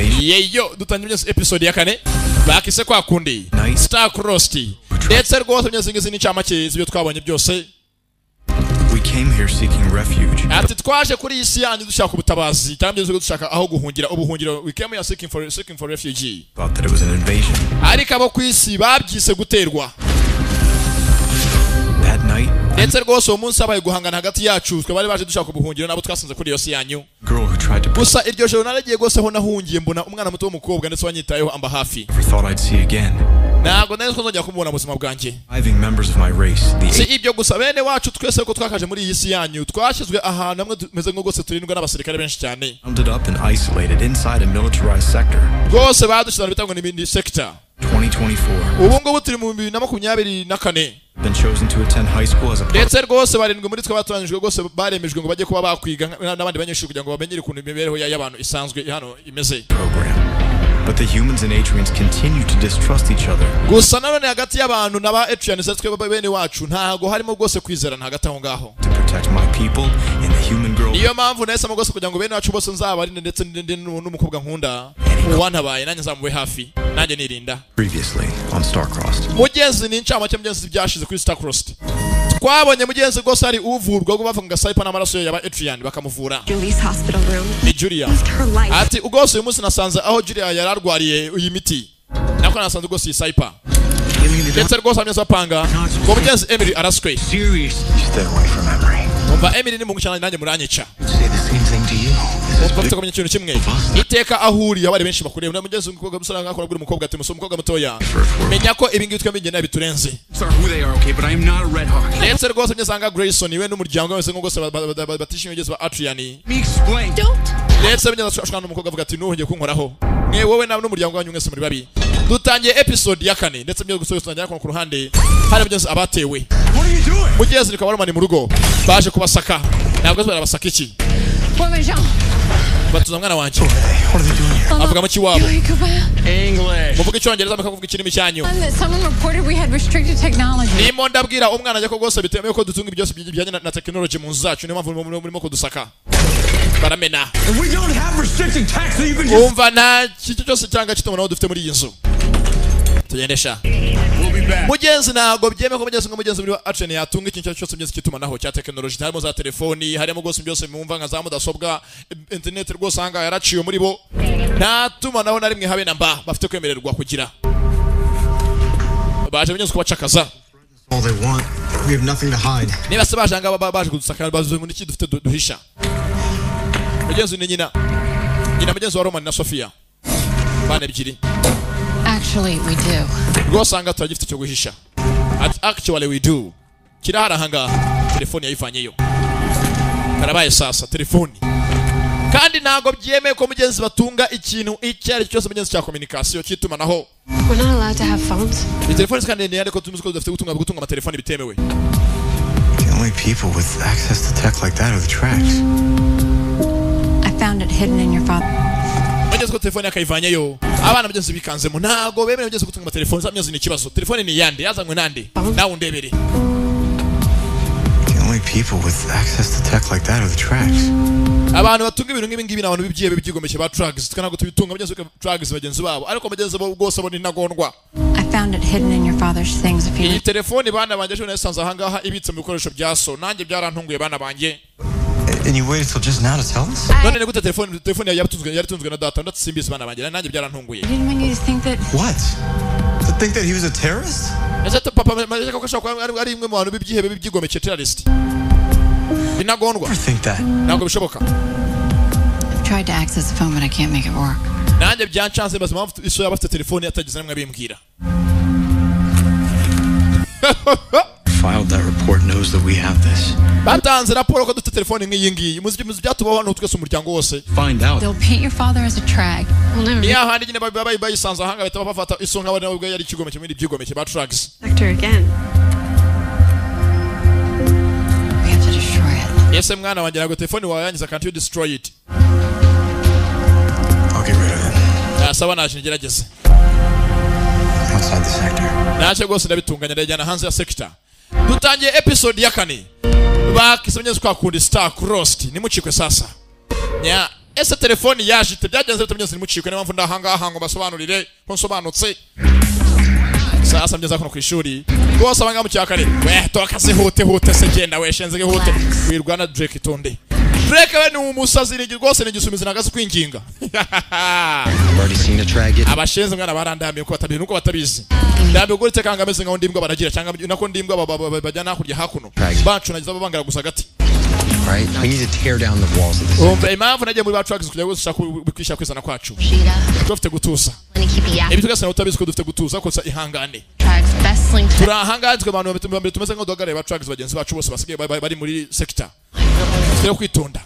invasion. Yeyo dutangiye episode ya kane bakise kwa kundi Star Crossed ndetse rwose myezingizi n'incamake zibyo twabonye byose. We came here seeking refuge. Ati twaje kuri isi yanyu dushaka ubutabazi cyangwa dushaka aho guhungira ubuhungiro. We came here seeking for refuge. Thought that it was an invasion. Ariko abo ku isi babyise guterwa. That night, ndetse rwose umunsi abaye guhangana hagati yacu twe bari baje dushaka ubuhungiro nabo twasanze kuri iyo si yanyu. Girl who tried to gusa iryo joro naragiye gose ho nahungiye mbona umwana muto w'umukobwa ndetse wanyitayeho amba hafi. never thought I'd see again. Ntabwo nari nzongera kumubona mu buzima bwanjye. Surviving members of my race, si ibyo gusa bene wacu twese ko twakaje muri iyi si yanyu twashyizwe ahantu hamwe tumeze nko gose turindwa n'abasirikare benshi cyane. Rounded up and isolated inside a militarized sector. Gose badushyira bitangwa n'ibindi sector. 2024. Ubu ngubu turi mu 2024. Been chosen to attend high school as a ndetse rwose barindwe muri twe batoranyijwe gose baremejwe ngo bajye kuba bakwiga n'abandi banyeshuri kugira ngo bamenyere ukuntu imibereho y'abantu isanzwe hano imeze. program. But the humans and Atrians continue to distrust each other. Gusa nanone hagati y'abantu n'aba Atrians twe bene wacu ntago harimo gose kwizerana hagati aho ngaho. To protect my people and the human girl. Niyo mpamvu nahisemo gose kugira ngo bene wacu bose nzabarinde ndetse n'umukobwa nkunda uwantabaye nanjye nzamube hafi nanjye nirinda. Previously on Star Crossed. Mugenzi ni incamake mugenzi byashize kuri Star Crossed. Twabonye mugenzi gose ari uvurwa ngo bavanga saipa n'amaraso yaba Atrian bakamuvura. Julie's hospital room. Ni Julia. Ati ugose uyu munsi nasanze aho Julia yararwariye iyi miti. Nako nasanze ugose iyi saipa. ndetse rwose ameze apanga ngo mugenzi Emily araswe. Stay away from Emery. Umva Emily ni mungu cyane nanjye muranyica. Say the same thing to you. Bafite kumenya ikintu kimwe iteka ahuri abari benshi bakureba na mugenzi umukobwa musara ngakora guri umukobwa ati muso umukobwa mutoya menya ko ibingi bitwa mbingena biturenze. Who they are, okay, but I am not a Red Hawk. ndetse rwose myesanga Grayson iwe n'umuryango wese ngo gose batishimye ugeze ba Atrian. Me explain. Don't. ndetse myesanga ashwana n'umukobwa avuga ati nuhungiye kunkoraho mwe wowe nawe n'umuryango wanyu mwese muri babi. Dutangiye episode ya 4 ndetse myo gusoza tujya ku ruhande hari mugenzi abatewe. What are you doing? Mugenzi rikaba barumani mu rugo baje kubasaka ntabwo barabasaka iki batuza mwana wanje avuga mu kiwabo English. muvuga icyongereza mukavuga ikirimi cyanyu. Someone reported we had restricted technology. Nimo ndabwira umwana ajya ko gose bitemewe ko dutunga byose bijyanye na technology mu nzacu niyo mpamvu murimo kudusaka baramena. If we don't have restricted tax, so you can just. umva nta kintu cyose cyanga kitumana dufite muri iyi nzu tugendesha. We'll be back. Mugenzi ntago byemeye ko mugenzi muri Atrian yatunga ikintu cyose byose kitumanaho cya technology harimo za telefoni harimo gose byose mumva nka za mudasobwa internet rwose hanga yaraciye muri bo nta tumanaho na rimwe habe namba bafite kwemererwa kugira. Baje mugenzi kubacakaza. All they want. We have nothing to hide. Niba se baje ngaba baje kudusaka bazuye ngo niki dufite duhisha. Mugenzi ni nyina mugenzi wa Roman na Sofia bane ebyiri. Actually, we do. Rwose hanga turagifite cyo guhisha. Actually we do. Kirahara hanga telefoni yayivanyeyo. Karabaye sasa telefoni. Kandi ntago byemeye ko mugenzi batunga ikintu icyari cyose mugenzi cya communication kitumanaho. We're not allowed to have phones. Telefoni kandi ni ariko tuzi ko dufite gutunga amatelefoni bitemewe. The only people with access to tech like that are the tracks. I found it hidden in your father. Mugenzi ko telefoni akayivanyeyo. Abana mugenzi bikanzemo ntago bemeye mugenzi gutunga amatelefoni zamyenzi ni kibazo. Telefoni ni yande yazanywe nande nawe undebere. The only people with access to tech like that are the tracks. Abantu batunga ibintu nk'ibi n'abantu bibyiye byigomeke ba drugs tukanago tubitunga mugenzi ko drugs bagenzi babo ariko mugenzi bo gose bo ni ntagondwa. I found it hidden in your father's things a few Iyi weeks. telefoni bana banje cyo nasanze ahangaha ibitse mu bikoresho bya so nanjye byarantunguye bana banje. And you waited till just now to tell us? None ne gute telefoni yaratunzwe na data ndatsimbise bana banje nanjye byarantunguye. I didn't want you to think that. What? To think that he was a terrorist? Ese papa maze ko ashaka ari imwe mu bantu bibyihebe byigomeke terrorist. Binagondwa. I think that. Ntabwo bishoboka. I've tried to access the phone, but I can't make it work. Nanjye byancanze baza mpamvu iso yabafite telefoni atagize namwe abimbwira. Filed that report knows that we have this. Batanze raporo ko dufite telefoni nk'iyi ngiyi muzi byatubaho hano twese umuryango wose. Find out. They'll paint your father as a trag. We'll never Niya handi nyine bayisanze ahanga bahita bafata iso nk'abana ubwo yari ikigomeke muri byigomeke ba drugs. sector again. We have to destroy it. Yese mwana wanjye nago telefoni wawe yangiza can't you destroy it. I'll get rid of it. Sawa naje ngerageze. Outside the sector. Naje gose ndabitunganya ndajyana hanze ya sector. Dutangiye episode ya 4. Bakisomye kwa kundi Star Crossed nimuchikwe sasa. ese telefoni yaje byagenze bitamyenze nimucikwe n'amvu ndahangaha ngo basobanurire ko nsobanutse sasa mgeza kono kwishuri rwose abanga mu cyakare we tokaze hute se genda we shenze hute wirwana Drake tonde Drake we ni umusazi ni rwose ni gisumizi nagaze kwinginga abashenze mwana barandamye ko batabizi nuko batabizi ndambe ugore tekanga ameze nka ndimbwa baragira cyangwa nako ndimbwa bajyana hakurya hakuno bacu nagize babangara gusa gati. Right? We need to tear down the walls of this. Impamvu nagiye muri bacu kujya gushaka kwishyira kwizana kwacu dufite gutuza ibi tugasana utabizi ko dufite gutuza ko ihangane turahangane twe abantu mbere tumeze nka dogare ba trucks bagenzi bacu bose basigaye bari muri sector tyo kwitonda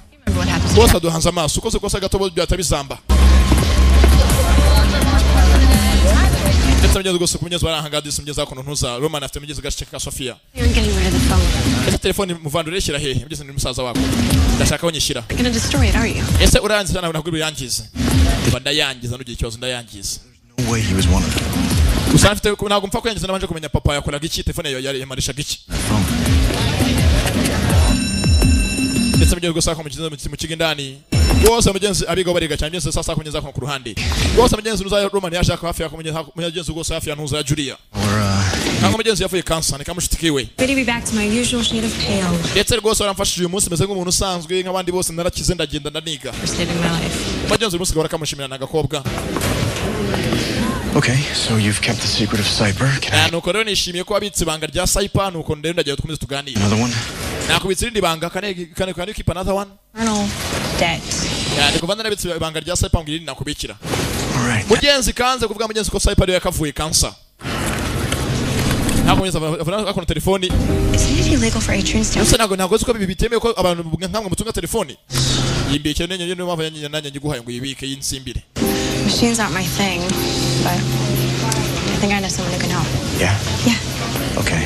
bose duhanza amaso uko se kosa gato byatabizamba ndetse mugeze gose kumenyeza barahangadiza mugeza kono ntuza Roman afite mugeze gashike ka Sofia ese telefone muvandure shyira hehe mugeze ni musaza wako ndashaka wonyishira ese uranzi cyane ntabwo biyangiza bandayangiza nugiye ikibazo ndayangiza No way he was one of them. usafite ntabwo mpfa kwengiza nabanje kumenya papa yakoraga iki telefone yari yamarishaga iki ndetse mugeze gose ko mu kigindani rwose mugenzi abiga bariga cyane byose sasa kunyeza ku ruhande rwose mugenzi nuza Roman yashaka hafi ya mugenzi rwose hafi ya ntuza ya Julia ntabwo mugenzi yavuye cancer nikamushitikiwe Ready to be back to my usual shade of pale. ndetse rwose baramfashije uyu munsi meze nk'umuntu usanzwe nk'abandi bose narakize ndagenda ndaniga mugenzi umunsi gahora kamushimira nagakobwa. Okay, so you've kept the secret of Cyper. Nuko rero nishimiye ko abitse ibanga rya Cyper nuko ndende ndagiye tukomeze tuganira. Another one? Nakubitse irindi banga kane keep another one? Colonel debt. Ndiko vanda nabitse ibanga rya Cyper ngiri nakubikira. All right. Mugenzi kanze kuvuga mugenzi ko Cyper yakavuye cancer. Nakomeza akona telefoni. Is it illegal for Adrian's to? Ese ntabwo ziko bibi bitemewe ko abantu nkamwe mutunga telefoni. Yimbike nenye niyo mpamvu yanjye ngiguhaye ngo yibike yinsimbire. Machines aren't my thing, but I think I know someone who can help. Yeah? Yeah. Okay,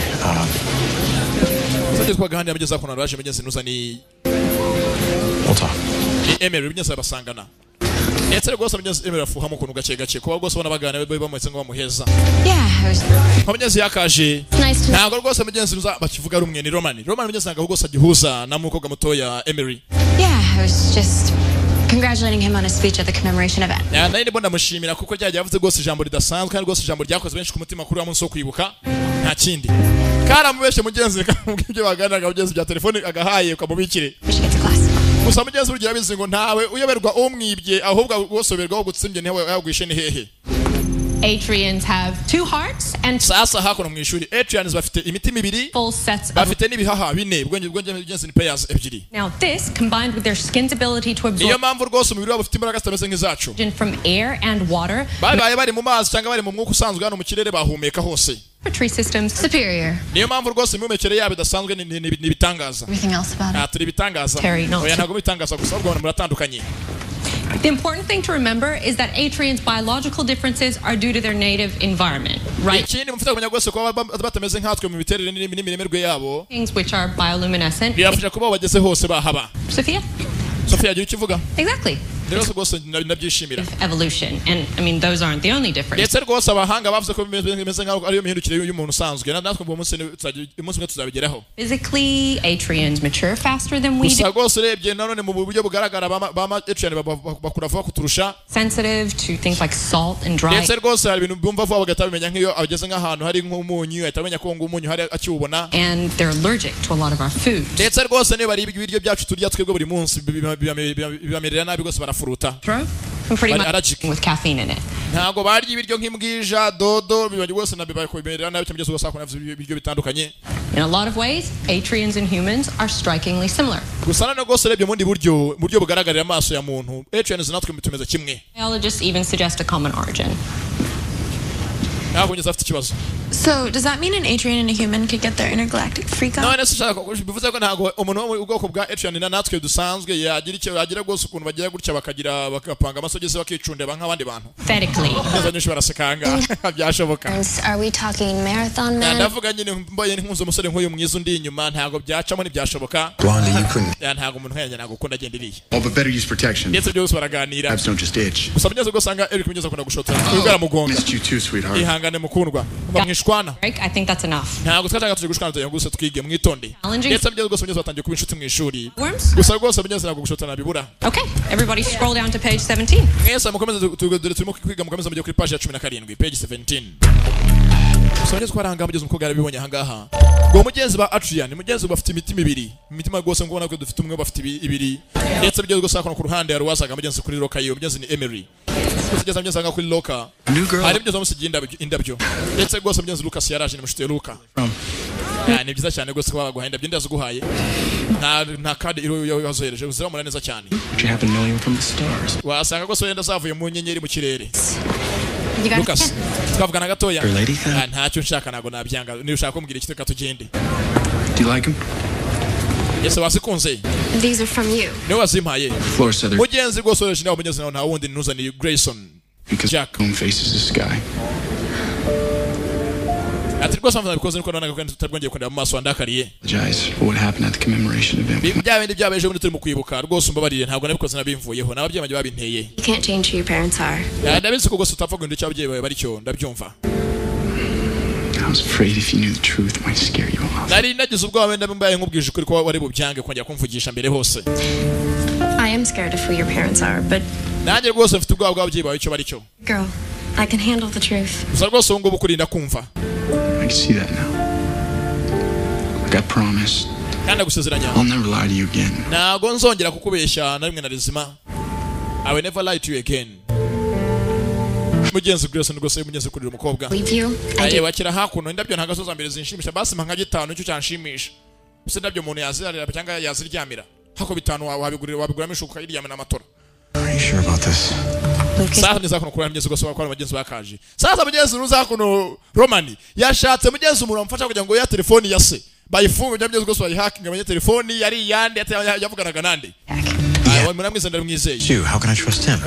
Sasa kwa gahandi amegeza kuna raje mugenzi nuza ni we'll talk. Emery mugenzi abasangana. Etse rwose mugenzi Emery afuhamo kuntu gake ko rwose bona bagana bamwetse ngo bamuheza. Yeah, Mugenzi yakaje. nice to. Ntabwo rwose mugenzi nuza bakivuga rumwe ni Roman mugenzi nanga rwose agihuza na mukobwa mutoya Emery. Yeah, I was just congratulating him on his speech at the commemoration event. Nari ndibona mushimira kuko ryaje yavuze rwose ijambo ridasanzwe kandi rwose ijambo ryakoze benshi ku mutima kuri wa munsi wo kwibuka nta kindi. Karamubeshe mugenzi kamubwije baganaga mugenzi bya telefone agahaye ukamubikire. We should get to class. Gusa mugenzi burya yabize ngo ntawe uyoberwa umwibye ahubwo wosoberwa gutsimbye ntawe yagwishe ni hehe. Adrians have 2 hearts and Sasa hakono mwishuri Adrians bafite imitima ibiri full sets of. bafite nibihaha bine bwenge mugenzi ni pairs ebyiri. Now this, combined with their skin's ability to Niyo absorb mpamvu rwose umubiri wabo ufite imbaraga zitameze nk'izacu. oxygen from air and water, Bari mu mazi cyangwa bari mu mwuka usanzwe hano mu kirere bahumeka hose. respiratory systems Superior. Niyo mpamvu rwose imumekere yabo idasanzwe ni bitangaza. Everything else about it. Turi bitangaza. Terry, no. Oya ntabwo bitangaza gusa ahubwo muratandukanye. The important thing to remember is that Adrian's biological differences are due to their native environment, right? Ikindi mufite kumenya rwose ko batameze nkatwe mu biterere n'imimerwe yabo. Things which are bioluminescent. Biyafasha kuba bageze hose bahaba. Sophia? Sofia agira ikivuga. Exactly. Rero rwose nabyishimira. Evolution, and I mean those aren't the only difference. Ndetse rwose abahanga bavuze ko bimeze nk'aho ariyo mihindukire y'umuntu usanzwe natwe mu munsi umwe tuzabigeraho. Physically, Adrians mature faster than we do. Gusa rwose urebye nanone mu buryo bugaragara ba Adrian bakura vuba kuturusha. Sensitive to things like salt and dry. Ndetse rwose hari ibintu bumva vuba bagatabimenya nk'iyo ageze nk'ahantu hari nk'umunyu atamenya ko umunyu hari akiwubona. And they're allergic to a lot of our food. Ndetse rwose niba ari ibiryo byacu turya twebwe buri munsi bibamerera nabi rwose barafuruta. I'm pretty much allergic with caffeine in it. Ntago barya ibiryo nk'imbwija dodo bibaje rwose nabibakomerera nabi cyangwa byose bakora ibiryo bitandukanye. In a lot of ways, Adrians and humans are strikingly similar. Gusa none rwose urebye mu buryo bugaragarira amaso ya muntu Adrians natwe tumeze kimwe. Biologists even suggest a common origin. Ntabwo nyeze afite ikibazo. So, does that mean an Adrian and a human could get their intergalactic freak out? None se bivuze ko ntago umuntu wo mu bwoko bwa Adrian na natwe dusanzwe yagira rwose ukuntu bagira gutya bakapanga amasogezi bakicundeba nk'abandi bantu. Pathetically. Abanyeshuri barasekanga byashoboka. Are we talking marathon men? Ndavuga nyine mbaye nkunze umusore nk'uyu mwiza undi inyuma ntago byacamo ntibyashoboka. Blondie, you couldn't. Ntago umuntu nkanya ntago ukunda agendiriye. Oh, but better use protection. Ndetse byose baraganira. Abs don't just itch. Gusa banyeze gusanga Eric mugeze akunda gushotera. Ubwara mugonga. Missed you too, sweetheart. Ihangane mukundwa. twishwana I think that's enough. ntabwo twatanga tuje gushwana tugiye gusa twige mwitonde ndetse byo rwose abanyezi batangiye kuba inshuti mu ishuri gusa rwose abanyezi ntabwo gushotana bibura. Okay, everybody scroll down to page 17. mwese mukomeze turimo kwiga mukomeze mujye kuri page ya 17 page 17. Abanyezi twaranga mugeze umukobwa yarabibonye ahangaha ngo mugenzi ba Adrian mugenzi bafite imitima ibiri imitima rwose ngo ubona ko dufite umwe bafite ibiri ndetse byo rwose akona ku ruhande yari wasaga mugenzi kuri loka yo mugenzi ni Emery kugeza mugenzi anga kuri loka hari mugenzi bamusigiye indabyo ndetse rwose mugenzi Lucas yaraje ni mushite Luka ni byiza cyane rwose kwa baguhaye indabyo ndazo guhaye nta kadi iro yazohereje uzira mura neza cyane wasanga rwose wenda zavuye mu nyenyeri mu kirere. Lucas twavugana gatoya ntacyo nshaka nago nabyanga ni ushaka kumbwira ikiteka tugende. Do you like him? Yes, wasikunze. These are from you. Ne wazimpaye. Mugenzi rwose oreje nawe mugenzi nawe nta wundi nuza ni Grayson. Jack faces the sky. Ati rwose mfana bikoze niko nanaga kandi tutabwongeye kwenda mu maso andakariye. What happened at the commemoration event? Byabindi byabeje muri turi mu kwibuka rwose umbabarire ntabwo nabikoze nabimvuyeho nababyeyi banje babinteye. You can't change who your parents are. Ndabizi ko rwose utapfa ngo cyabyeyi bawe baricyo ndabyumva. I was afraid if you knew the truth it might scare you off. Nari nagize ubwo wenda mbaye nkubwije ukuri ko wari bubyange kongera kumvugisha mbere hose. I am scared of who your parents are, but nanjye rwose mfite ubwo bw'ababyeyi bawe icyo baricyo. Girl, I can handle the truth. Uza rwose ngo bukurinda kumva. I can see that now. Like I promised. Kandi gusezeranya. I'll never lie to you again. Ntago nzongera kukubeshya na rimwe na rizima. I will never lie to you again. Mugenzi Grayson rwose mugenzi kurira umukobwa. Aye wakira hakuno indabyo ntagasoza mbere zinshimisha basi mpa nka 5 cyo cyanshimisha. Use ndabyo umuntu yazirira cyangwa yaziryamira. Hako 5 wabiguramo ishuka yiryamana amatora. Are you sure about this? Sasa niza kuno kurira mugenzi rwose wakora mugenzi bakaje. Sasa mugenzi ruza kuno Romani yashatse mugenzi umuntu amfasha kugira ngo ya telefoni yase. Bayifunga mugenzi rwose bayihacking abanye telefoni yari yandi yavuganaga nande. How can I trust him?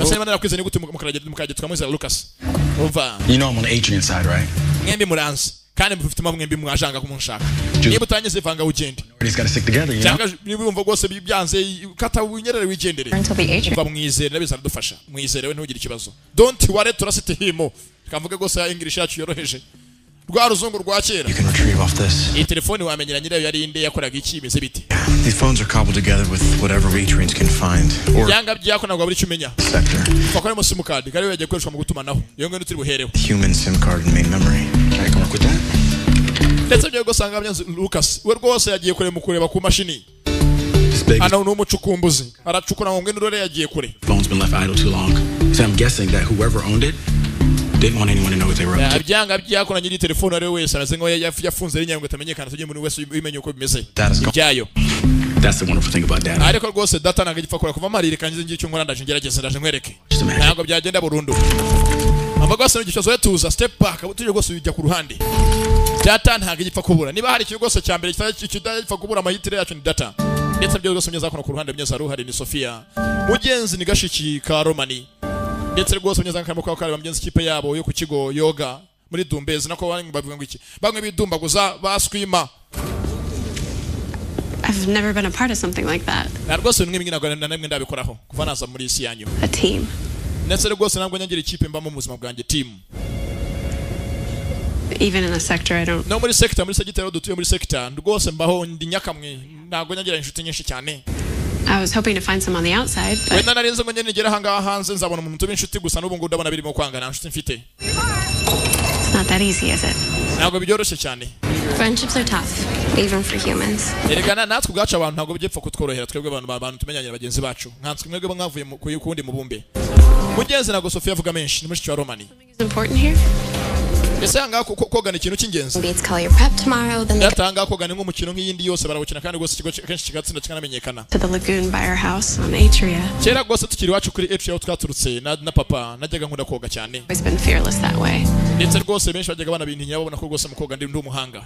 You know I'm on the Adrian side, right? Kandi mufite mwembi mwashanga kumunshaka niba utanyeze vanga ugende He's got to stick together, you know. cyangwa nibumva rwose byanze kata unyerere wigendere kwa mwizere nabizana dufasha mwizere we ntugire ikibazo don't worry turasite himo kavuga rwose ya English yacu yoroheje rwa ruzungu rwa kera. You can retrieve off this. Iyi telefone wamenyera nyirayo yari inde yakoraga iki imeze bite? These phones are cobbled together with whatever Adrians can find. Or yanga byako nagwa buri cyumenya. Fakore mu SIM card kari yagiye gukoreshwa mu gutumanaho. Iyo ngene turi buhereho. Human SIM card and main memory. I can work with that. Ndetse byo gusanga byanze Lucas we rwose yagiye kure mu kureba ku mashini. Ana n'umucukumbuzi aracukura ngo ngene rore yagiye kure. Phone's been left idle too long. So I'm guessing that whoever owned it didn't want anyone to know what they were up to. Abyanga byako na nyiri telefone ari wese araze ngo yafunze ari nyango tamenyekana tujye muri wese bimenye uko bimeze. Byayo. That's the wonderful thing about data. Ariko rwose data nagipfa kora kuva marire kangize ngiye cyo nkora ndaje ngerageze ndaje nkwereke. Ntabwo byagenda burundu. Amba rwose n'igicazo yetuza step back tuje rwose ujya ku ruhande. Data ntabwo igipfa kubura. Niba hari ikintu rwose cya mbere kitagipfa kubura amahitire yacu ni data. Ndetse byo rwose mnyeza kono ku ruhande mnyeza ruhari ni Sofia. Mugenzi ni gashiki ka Romani. Ndetse rwose mnyeza nkamwe kwa kare mgenzi kipe yabo yo ku kigo yoga muri Dumbezi nako bavuga ngo iki bamwe bidumbaguza baswima. I've never been a part of something like that. Na rwose nimwe nginago namwe ndabikoraho kuva naza muri isi yanyu. A team. Ndetse rwose nabwo nyangira ikipe mbamo mu buzima bwanjye team. Even in a sector I don't. No muri sector muri segitero dutuye muri sector rwose mbaho ndi nyakamwe ntago nyangira inshuti nyinshi cyane. I was hoping to find some on the outside. Wenda narinze ngo nyene ngera hanga hanze nzabona umuntu w'inshuti gusa n'ubu ndabona birimo kwangana inshuti mfite. It's not that easy, is it? Ntago byoroshye cyane. Friendships are tough, even for humans. Erega natwe ubwacu abantu ntago byepfa kutworohera twebwe abantu tumenyanye bagenzi bacu nkanswe mwebwe mwavuye ku kundi mubumbe. Mugenzi nago Sofia avuga menshi ni mushiki wa Romani. Is important here? Ese hanga kogana ikintu cy'ingenzi. Maybe it's call your prep tomorrow then. Yatanga kogana nk'umukino nk'iyindi yose barawukina kandi rwose ikigo kenshi kigatsinda kikanamenyekana. To the lagoon by our house on Atria. Kera rwose tukiri wacu kuri Atria twaturutse na papa najyaga nkunda koga cyane. Always been fearless that way. Ndetse rwose benshi bajyaga bana bintu nyabo bona ko rwose mu koga ndi umuhanga.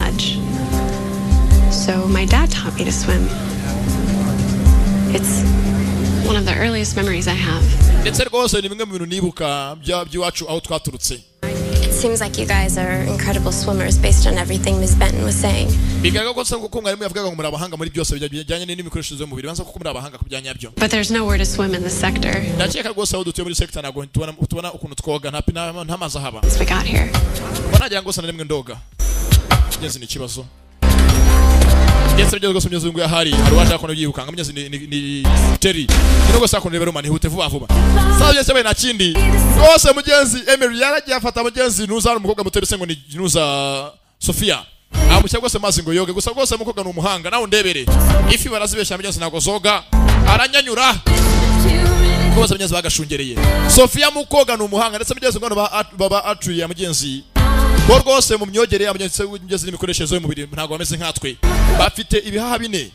So my dad taught me to swim. It's one of the earliest memories I have. Ndetse rwose ni bimwe mu bintu nibuka by'iwacu aho twaturutse. It seems like you guys are incredible swimmers based on everything Ms. Benton was saying. Bigaga ko sanko ko mwarimu yavugaga ngo muri abahanga muri byose bijyanye n'imikoresherezo y'umubiri banza ko muri abahanga kubijyanye byo. But there's nowhere to swim in this sector. Ndakeka rwose aho dutuye muri sector nago tubona ukuntu twoga nta mazi haba. We got here. Banagira ngo sana rimwe ndoga. mugenzi ni kibazo ndetse byo rwose mugenzi ngo yahari arwaje ko yihukanga mugenzi ni Terry nino gose akonde rero mani hute vuba vuba savye sebe na kindi rwose mugenzi Emery yaragiye afata mugenzi nuza umukobwa muterese ngo ni nuza Sofia amucya gose mazi ngo yoge gusa rwose mukobwa ni umuhanga nawe ndebere ifi barazibesha mugenzi nago zoga aranyanyura rwose mugenzi bagashungereye Sofia mukobwa ni umuhanga ndetse mugenzi ngo baba atuye mugenzi bo rwose mu myogere mugenzi n'imikoreshezo y'umubiri ntago bameze nkatwe bafite ibihaha bine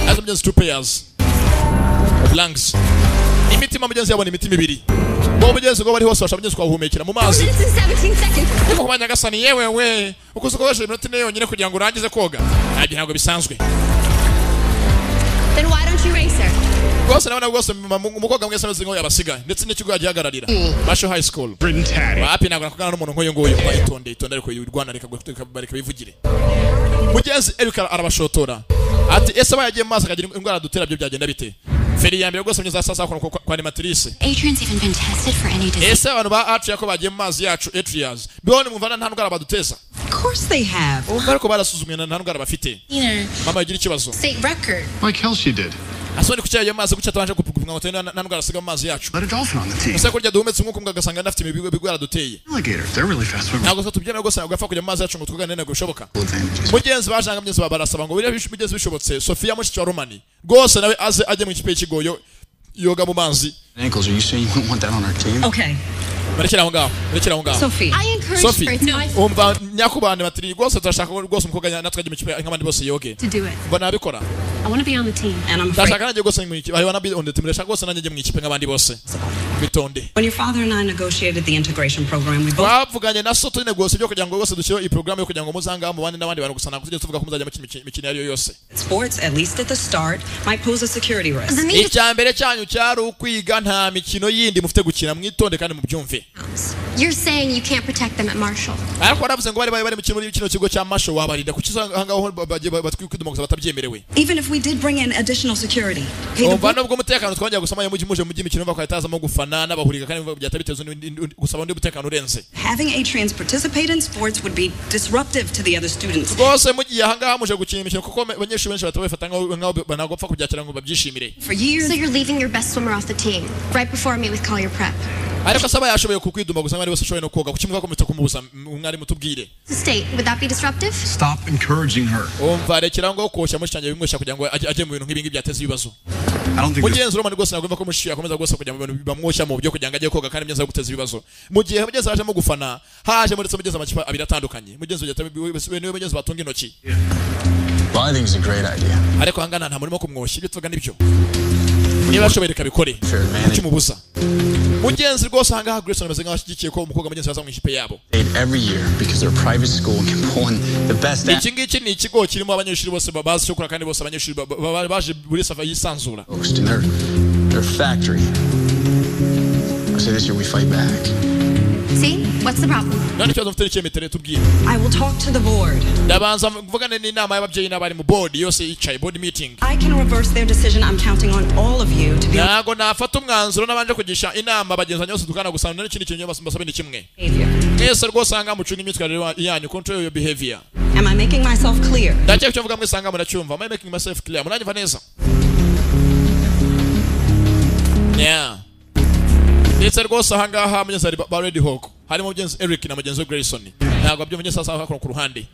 azo mugenzi 2 pairs of lungs imitima mugenzi yabona imitima ibiri bo mugenzi ngo bari hose basha mugenzi kwahumekera mu mazi niko kumanya gasani yewe we ukuze koresha iminota ne yonyine kugira ngo urangize koga ntabwo bisanzwe Then why don't you race her? rwose nabona rwose umukobwa mwese amaze ngo yabasiga ndetse n'ikigo yagihagararira Basho High School bapi ntabwo nakugana n'umuntu nk'uyu nguyu itonde ariko y'urwana reka bivugire mugenzi Erika arabashotora ati ese bayagiye mu mazi akagira indwara dutera byo byagenda bite feri ya mbere rwose munyeza sasa kwa animatrice Adrian's even been tested for any disease. ese abantu ba Atria ko bagiye mu mazi yacu Atrias bibone mumvana nta ndwara baduteza Of course they have. ariko barasuzumye nta ndwara bafite mama yagira ikibazo State record. Like Kelsey did. asoni kucyaye amazi gucya tabanje kupugumwa ngo tena nta ndwara siga mu mazi yacu Let a dolphin on the team. ese kurya duhumetse nk'uko mwagasanga ndafite ibigwara duteye Alligators, they're really fast swimmers. ntabwo tubyemera rwose ntabwo apfa kujya mu mazi yacu ngo twugane ntabwo bishoboka mugenzi bajanga mugenzi barasaba ngo biriya mugenzi bishobotse Sofia mushiki wa Romani rwose nawe aze ajye mu kipe y'ikigoyo yoga mu mazi Ankles, are you saying you wouldn't want that on our team? Okay. barekera aho ngaho Sophie. I encourage Sophie friends umva nyakubane batiri rwose turashaka rwose umukobwa natwe ajye mu kipe nk'abandi bose yoge To do it. mbona abikora I want to be on the team. And I'm ndashaka afraid nanjye rwose mu kipe I wanna be on the team ndashaka rwose nanjye mu kipe nk'abandi bose bitonde when your father and I negotiated the integration program, we both twavuganye na so tune rwose byo kugira ngo rwose dushyireho iyi program yo kugira ngo muzanga mu bandi n'abandi bantu gusa ntabwo tujye tuvuga ko muzajya mu mikino ariyo yose sports, at least at the start, might pose a security risk. icyambere cyanyu cyari ukwiga nta mikino yindi mufite gukina mwitonde kandi mubyumve You're saying you can't protect them at Marshall. ariko baravuze ngo bari mu kino kigo cya Marshall wabarinda kuki ahangaho bagiye batwikwidumoza batabyemerewe Even if we did bring in additional security, hey, the umva nubwo umutekano twongera gusama yo muje mu by'imikino bava kwatazamo gufana n'abahuriga kandi byatabiteza gusaba undi umutekano urenze having A-Trains participate in sports would be disruptive to the other students. rwose mugiye ahangaha muje gukina imikino kuko abanyeshuri benshi batabifata nk'aho banagopfa kubyakira ngo babyishimire For years, So you're leaving your best swimmer off the team right before I meet with Collier Prep. ariko asaba yashoboye kukwiduma gusa bari bose ashoboye no koga kuki muvuga ko mutakumbuza umwari mutubwire The state, would that be disruptive? Stop encouraging her. umva rekera ngo koshya mushanya bimwesha kugira ngo ajye mu bintu nk'ibingi byateza ibibazo I don't think this mugenzi Romani rwose nagomba ko mushya akomeza rwose kugira mu bintu bamwoshya mu byo kugira ngo ajye koga kandi myenza guteza ibibazo mu gihe mugenzi aje mu gufana haje muri mugenzi amakipa abiri atandukanye mugenzi niwe mugenzi batunga intoki Well, I think it's a great idea. ariko hangana nta murimo kumwoshya ibyo tuvuga nibyo niba ashoboye reka bikore kimubuza mugenzi rwose ahangaha Grace ameze nk'aho ashyigikiye ko umukobwa mugenzi yaza mu ikipe yabo Every year because they're a private school and can pull in the best iki ngiki ni ikigo kirimo abanyeshuri bose bazi cyo gukora kandi bose abanyeshuri baje buri safa yisanzura athletes in their factory. I say this year we fight back. See? What's the problem? none ikibazo mfite n'icyemetere tubwire I will talk to the board. ndabanza mvugane n'inama y'ababyeyi n'abari mu board yose yicaye board meeting I can reverse their decision. I'm counting on all of you to be ntago nafata umwanzuro nabanje kugisha inama bagenzi bose dukana gusana n'ikindi kintu basabe ni kimwe behavior. mwese rwose hanga mucunga imyitwarire yanyu control your behavior Am I making myself clear? ndakeka icyo mvuga mwese hanga muracyumva am I making myself clear munanyumva neza yeah ndetse rwose ahangaha mugenzi ari ba Red Hawk harimo mugenzi Eric na mugenzi Grayson ntabwo abyumva sasa hakora ku ruhande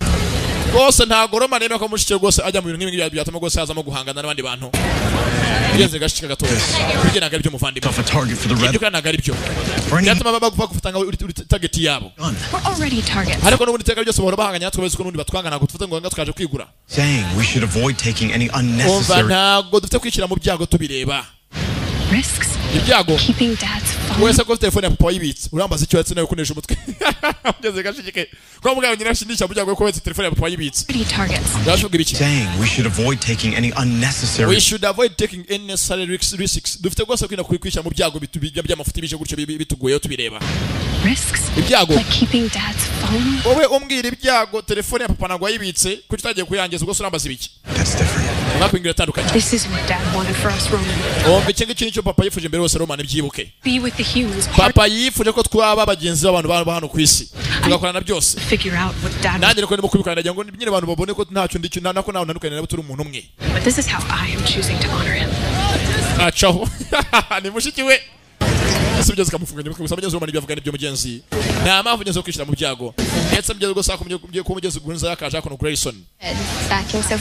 rwose ntabwo Romani no kamushikira rwose ajya mu bintu nk'ibi byatuma rwose hazamo guhangana n'abandi bantu mugenzi gashika gatoya bigena gari byo muvandimwe off a target for the red. ibyo kana gari byo byatuma bagupfa gufata target yabo We're already targets. ariko n'ubundi teka byose bahora bahanganya natwe ko n'ubundi batwangana ngo tufate ngo nga twaje kwigura Saying we should avoid taking any umva unnecessary. ntabwo dufite kwikira mu byago tubireba Risks. ibyago Keeping dad's phone. wese ko telefone ya papa wayibitse urambaza icyo yatse nawe kunesha umutwe mugeze gashike kwa mugabo nyina shindisha mu byago ko wese telefone ya papa wayibitse Already targets. yashuga ibiki Saying we should avoid taking any unnecessary. we should avoid taking any necessary risks dufite rwose kwina kwikwisha mu byago bitubijya by'amafuti bije gutyo bitugoye tubireba Risks. ibyago Like keeping dad's phone. wowe umbwira ibyago telefone ya papa nagwa yibitse kuki utagiye kuyangiza ubwo urambaza ibiki That's different. Mapingira tandukanye. This is what Dad wanted for us, Roman. Iki ngiki nicyo papa yifuje mbere wose Roman byibuke. Be with the humans. Papa yifuje ko twaba abagenzi b'abantu hano ku isi. Tugakorana byose. Figure out what Dad. Nanjye ko ndimo kubikora ndagira ngo nyine abantu babone ko ntacyo ndicyo nako nawe ntandukanye nabo turi umuntu umwe. But this is how I am choosing to honor him. Achaho. Ni mushiki we. Sibyo zikamufunga nyuma gusa bageze Roman byavuga n'ibyo mugenzi. Nta mpamvu nyezo kwishira mu byago. Ndetse mugeze gusa ko mugeze gunza yakaje akono Grayson.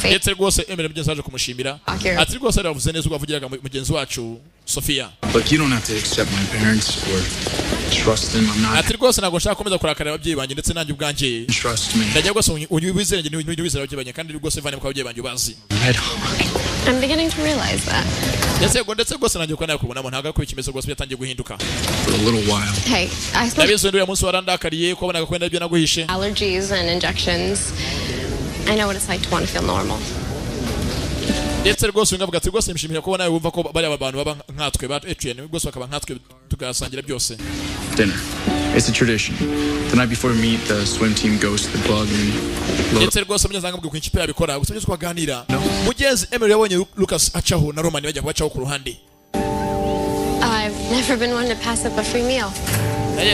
Ndetse rwose Emily mugenzi aje kumushimira. Ati rwose aravuze neza ugavugiraga mugenzi wacu Sofia. Look, you don't have to accept my parents or trust them. I'm not. Ati rwose nago nshaka komeza kurakarira ababyeyi banjye ndetse nanjye ubwanje. Trust me. Ndagira rwose unyubizere n'unyubizere ababyeyi banjye kandi rwose vane mu kabyeyi banjye ubazi. I'm beginning to realize that. Ndetse rwose nanjye ko nawe kubona ntago ko ikimeze rwose byatangiye guhinduka. For a little while. Hey, I still Ndabizo nduya munsi warandakariye ko bonaga kwenda ibyo naguhishe. allergies and injections. I know what it's like to want to feel normal. Ndetse rwose ngavuga ati rwose nishimira ko nawe wumva ko bari abantu baba nkatwe ba Etienne rwose bakaba nkatwe tugasangira byose. Dinner. It's a tradition. The night before we meet, the swim team goes to the bug and ndetse rwose munyazanga mbwe ku ikipe yabikora gusa byose kwaganira. Mugenzi Emily yabonye Lucas acaho na Roman bajya kubacaho ku ruhande. I've never been one to pass up a free meal.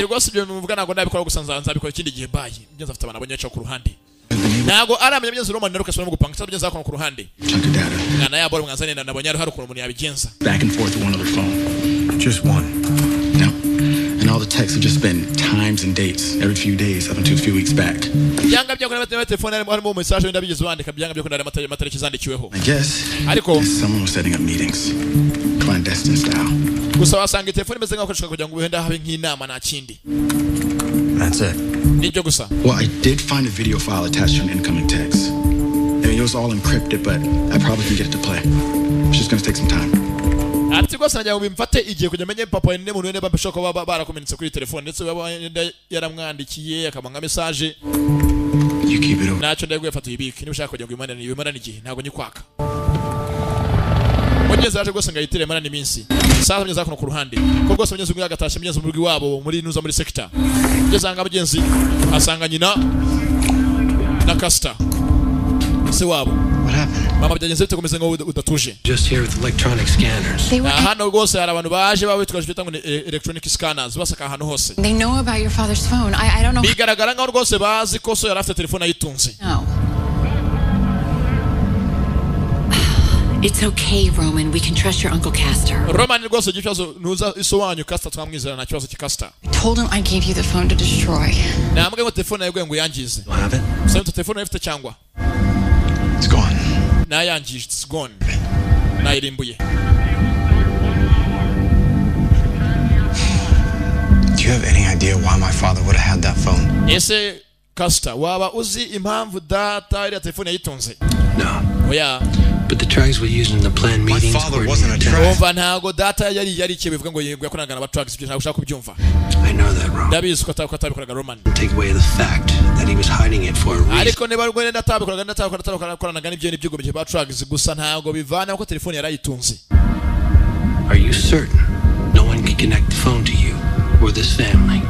Rwose ibyo muvuga nago ndabikora gusa nzabikora ikindi gihe bayi. Mugenzi afite abana abanyacaho ku ruhande. Nago aramenya mugenzi Roman na Lucas barimo gupanga cyangwa mugenzi akona ku ruhande. Ngana yabo mwanzane na nabonye hari ukuntu umuntu yabigenza. Back and forth with one other phone. Just one. No. And all the texts have just been times and dates every few days up until a few weeks back. Byanga byo kuri telefone harimo message ndabigeze wandika byanga byo kuri amatariki zandikiweho. I guess. Ariko someone was setting up meetings. Clandestine style. Gusa wasanga telefone imeze nk'aho koshaka kugira ngo wenda habe nk'inama na kindi. That's it. Nibyo gusa. Well, I did find a video file attached to an incoming text. I mean, it was all encrypted, but I probably can get it to play. It's just going to take some time. Ati rwose najya ngo bimfate igihe kujya menye papa wende muntu wende bambishaka baba barakomenetse kuri telefone ndetse yaramwandikiye akamanga message. You keep it over. Nacho ndagwe fata ibiki niba ushaka kujya ngwimana igihe ntago nyikwaka. Mugeze aje rwose ngayitire mana n'iminsi. Sasa mugeze akono ku ruhande. Ko rwose mugeze ngwiga gatashe mugeze mu rugi wabo muri nuza muri sector. Mugeze anga mugenzi asanga nyina na Kasta. Se wabo. What happened? Mama byagenze bite komeze ngo udatuje. Just here with electronic scanners. Hano rwose hari abantu baje babitwaje bita ngo electronic scanners basaka ahantu hose. They know about your father's phone. I don't know. Bigaragara ngaho rwose bazi ko so yari afite telefone ayitunze. No. It's okay, Roman. We can trust your Uncle Castor. Roman rwose gichazo nuza isowanyu Castor twamwizera na kibazo kikasta. I told him I gave you the phone to destroy. Namwe ngo telefone yawe ngo yangize. Have it? Sasa telefone ifite cyangwa. It's gone. Na yangije, it's gone. Na irimbuye. Do you have any idea why my father would have had that phone? Ese Castor waba uzi impamvu data ile telefone yayitunze? No. Oya. But the tracks we used in the planned meetings. My father wasn't a track. Umva ntago data yari kibivuga ngo yakoranaga na batracks byo ushaka kubyumva. I know that, Roman. Ndabizi ko atabikoraga Roman. Take away the fact that he was hiding it for a reason. Ariko niba rwene ndatabikoraga n'ibyo n'ibyugo batracks gusa ntago bivana ko telefone yarayitunze. Are you certain no one can connect the phone to you or this family?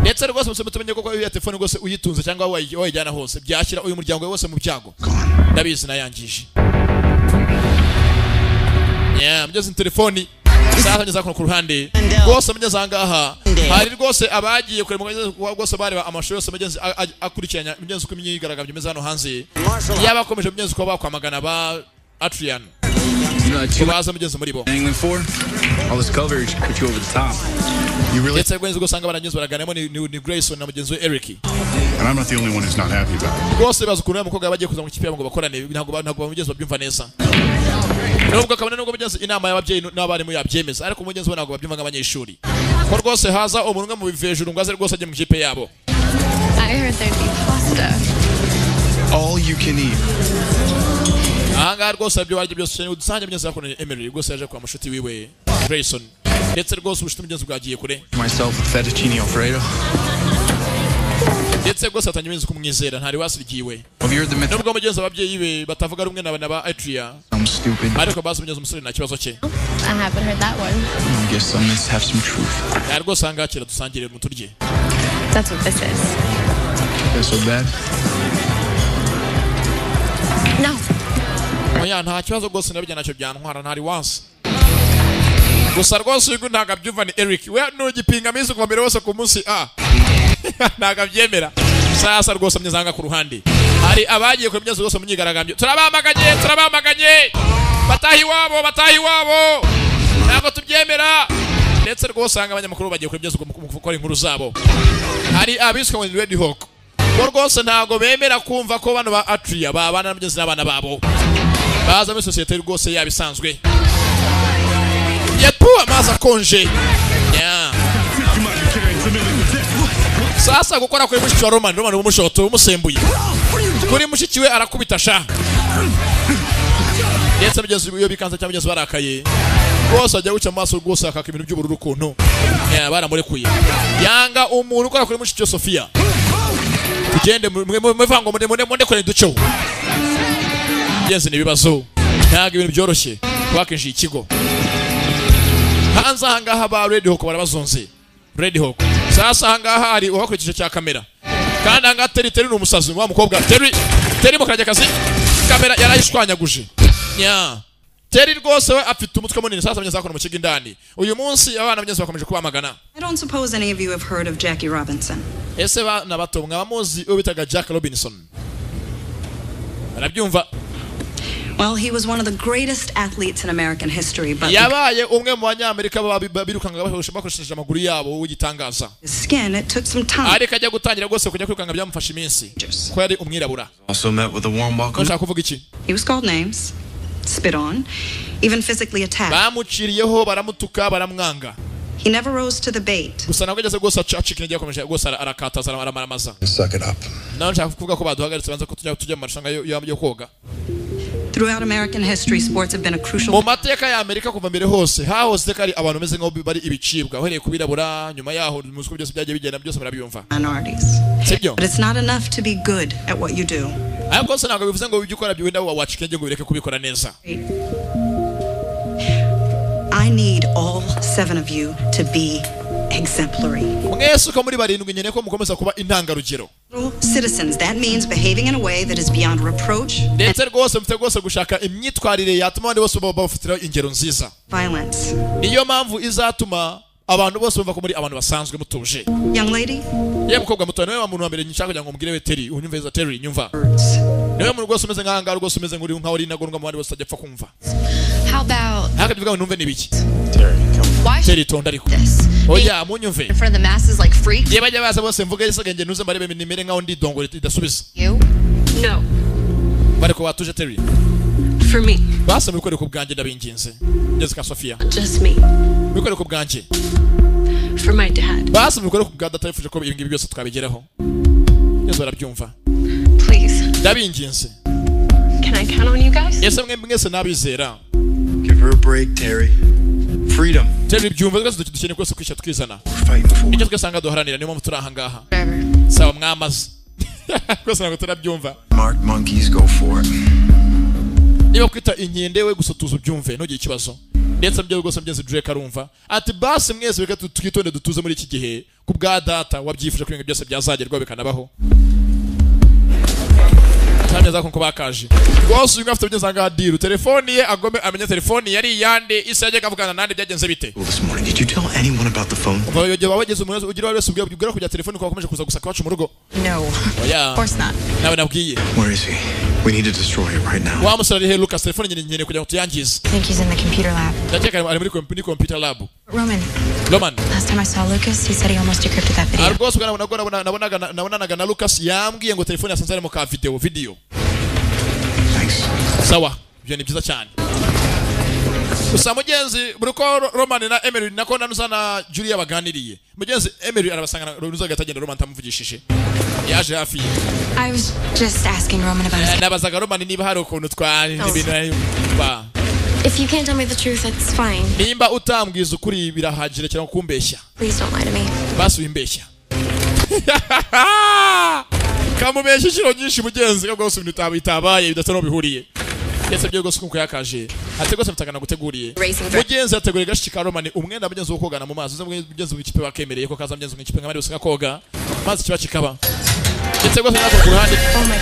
Ndetse rwose mutumenye ko iyo telefone rwose uyitunze cyangwa wayijyana hose byashyira uyu muryango wose mu byago. Ndabizi nayangije. Mugeze telefone sasa ngeze ku ruhande rwose mugeze angaha hari rwose abagiye kure mugeze rwose bari amashusho yose mugeze akurikiranya mugeze uko imyigaragambyo imeze hano hanze yabakomeje mugeze ko bakwamagana ba Adrian. Kubaza mugeze muri bo. All this coverage put you over the top. You really? Ndetse rwose gusanga baranyuze baraganamo ni Grayson na mugenzi we Eric. And I'm not the only one who's not happy about it. Rwose bazukuru y'umukobwa bagiye kuza mu kipe ngo bakorane ntabwo bamugeze babyumva neza. Nubwo kabone nubwo mugeze inama y'ababyeyi n'abarimu yabyemeza ariko mugeze bo ntabwo babyumva nk'abanyeshuri. Ko rwose haza umuntu umwe mu bivejuru ngo aze rwose ajye mu kipe yabo. I heard there'd be pasta. All you can eat. Aha rwose ibyo barya byose udusange mugeze akona Emily rwose yaje kwa mushuti wiwe Grayson. Ndetse rwose ubushuti mugeze bwagiye kure. Myself with fettuccine alfredo. Ndetse rwose atanyemeza kumwizera ntari wasirigiwe. Nubwo mugeze ababyeyi be batavuga rumwe na ba Atria. I'm stupid. Ariko basi mugeze umusore nta kibazo cye. I haven't heard that one. I guess some must have some truth. Rwose angakira dusangire mu turye. That's what this is. That's so bad. No. Oya nta kibazo rwose nabijya nacyo byantwara ntari once. Gusa rwose uyu ntago byumva ni Eric. We nugipinga mizi kuva mbere wose ku munsi ntago byemera. Sasa rwose mnyezanga ku ruhande. Hari abagiye ku myezo rwose munyigaragambye. Turabamaganye. Batahi wabo. Ntago tubyemera. Ndetse rwose anga abanyamakuru bagiye ku myezo gukora inkuru zabo. Hari abiswe muri Red Hawk. Rwose ntago bemera kumva ko bano ba Atria babana n'abagezi n'abana babo. Baza muri societe rwose yabisanzwe. Yepu amazi akonje. Sasa gukora kuri mushiki wa Roman umushoto umusembuye. Kuri mushiki we arakubita sha. Ndetse abagezi iyo bikanza cyangwa abagezi barakaye. Rwose ajya guca amaso rwose akaka ibintu by'ubururu kuntu. Baramurekuye. Yanga umuntu ukora kuri mushiki wa Sofia. Tugende muvango munde kore duceho. Yenze nibibazo. Ntago ibintu byoroshye. Twakinjiye ikigo. Hanza hangaha ba Red Hawk barabazonze. Red Hawk. Sasa hangaha hari uhakurikije cya kamera. Kandi hanga Terry ni umusazi wa mukobwa. Terry mukarajya kazi. Kamera yarayishwanyaguje. Terry rwose we afite umutwe munini sasa abanyeza bakora mu kigo indani. Uyu munsi abana abanyeza bakomeje kubamagana. I don't suppose any of you have heard of Jackie Robinson. Ese bana bato mwabamuzi ubitaga Jack Robinson. Arabyumva. Well, he was one of the greatest athletes in American history, but yabaye umwe mu banyamerika babirukanga bakoresheje amaguru yabo ugitangaza. Skin, it took some time. Ari kajya gutangira rwose kujya kwirukanga byamufasha iminsi. Ko yari umwirabura. Also met with a warm welcome. Nashaka kuvuga iki? He was called names, spit on, even physically attacked. Bamuciriyeho baramutuka baramwanga. He never rose to the bait. Gusa nabwo yageze rwose acikina igiye komeje rwose arakataza aramaramaza. Suck it up. Nashaka kuvuga ko baduhagaritse banza ko tujya mu marushanwa yo koga. Throughout American history, sports have been a crucial. Mu mateka ya Amerika kuva mbere hose hahose kari abantu meze nko bari ibicibwa uhereye kubirabura nyuma yaho muzi ko byose byagiye bigenda byose murabyumva. But it's not enough to be good at what you do. Ariko se ntabwo bivuze ngo ibyo ukora byenda wacikenge ngo bireke kubikora neza. I need all 7 of you to be exemplary. Mwese uko muri barindwi nyene ko mukomeza kuba intangarugero. Citizens, that means behaving in a way that is beyond reproach. Ndetse rwose mfite rwose gushaka imyitwarire yatuma abandi bose bafatira ingero nziza. Violence. Niyo mpamvu izatuma abantu bose bumva ko muri abantu basanzwe mutuje. Young lady? Ye mukobwa muto niwe muntu wa mbere nshaka kugira ngo mugire we Terry unyumveza Terry nyumva. Niwe muntu rwose umeze nk'ahanga rwose umeze nk'uri nkaho ari nagorwa mu bandi bose ajya kumva. How about haka bivuga ngo numve nibiki? Why Terry tonda ariko. Oya munyumve. For the masses like freaks. Ye bajya baza bose mvuga isagenge nuze mbarebe nimere nkaho ndi dongore idasubiza. You? No. Bariko watuje Terry. For me. Basa mukore ku bwanjye ndabinginze. Jessica Sofia. Just me. Mukore ku bwanjye. For my dad. Basa mukore ku bwa data yifuje ko ibingi byose twabigeraho. Yezo barabyumva. Please. Ndabinginze. Can I count on you guys? Yese mwese nabizera. Give her a break, Terry. Freedom. Terry byumva rwose dukeneye kwese kwisha twizana. Icyo twesanga duharanira niyo mpamvu turi aha ngaha. Sawa mwamaze. Kwese ntabwo turabyumva. Mark monkeys go for it. Niba kwita inkende we gusotuza ubyumve ntugire ikibazo. Ndetse byo rwose mgenzi Drake arumva. Ati basi mwese beka tukitonde dutuze muri iki gihe ku bwa data wabyifuje kurenga byose byazagerwa bikanabaho. Tameza ko bakaje. Rwose uyu afite bigeze ngaha diru telefoni ye agome amenya telefoni yari yande isajye kavugana nande byagenze bite. This morning, did you tell anyone about the phone? Bayoge babageze umuntu ugira wese ubwira kujya telefoni kwa komeje kuza gusaka wacu mu rugo. No. Oya. Of course not. Nawe nabwiye. Where is he? We need to destroy it right now. Wa musarari he Lucas telefoni nyine kujya kutuyangiza. I think he's in the computer lab. Ndakeka ari muri computer lab. Roman. Last time I saw Lucas, he said he almost decrypted that video. Argos nabonaga na Lucas yambwiye ngo telefoni yasanze mu ka video. Sawa, byo ni byiza cyane. Gusa mugenzi buruko Roman na Emery nako nanuza na Julia baganiriye. Mugenzi Emery arabasanga runuza gatagenda Roman tamuvugishije. Yaje hafi. I was just asking Roman about his. Nabazaga Roman niba hari ukuntu twari n'ibintu ba. If you can't tell me the truth, it's fine. Nimba utambwiza ukuri birahagire cyangwa kumbeshya. Please don't lie to me. Basi wimbeshya. Kamubeshya shiro nyinshi mugenzi ko gose ibintu bitabaye bidatano bihuriye. Yese byo gose kuko yakaje. Ate gose mutagana guteguriye. Mugenzi ateguriye gashika Roman umwenda mugenzi wo kogana mu mazi. Mugenzi w'ikipe bakemereye ko kaza mugenzi w'ikipe nkamari usanga koga. Mazi kiba kikaba. ndetse rwose nako ku ruhande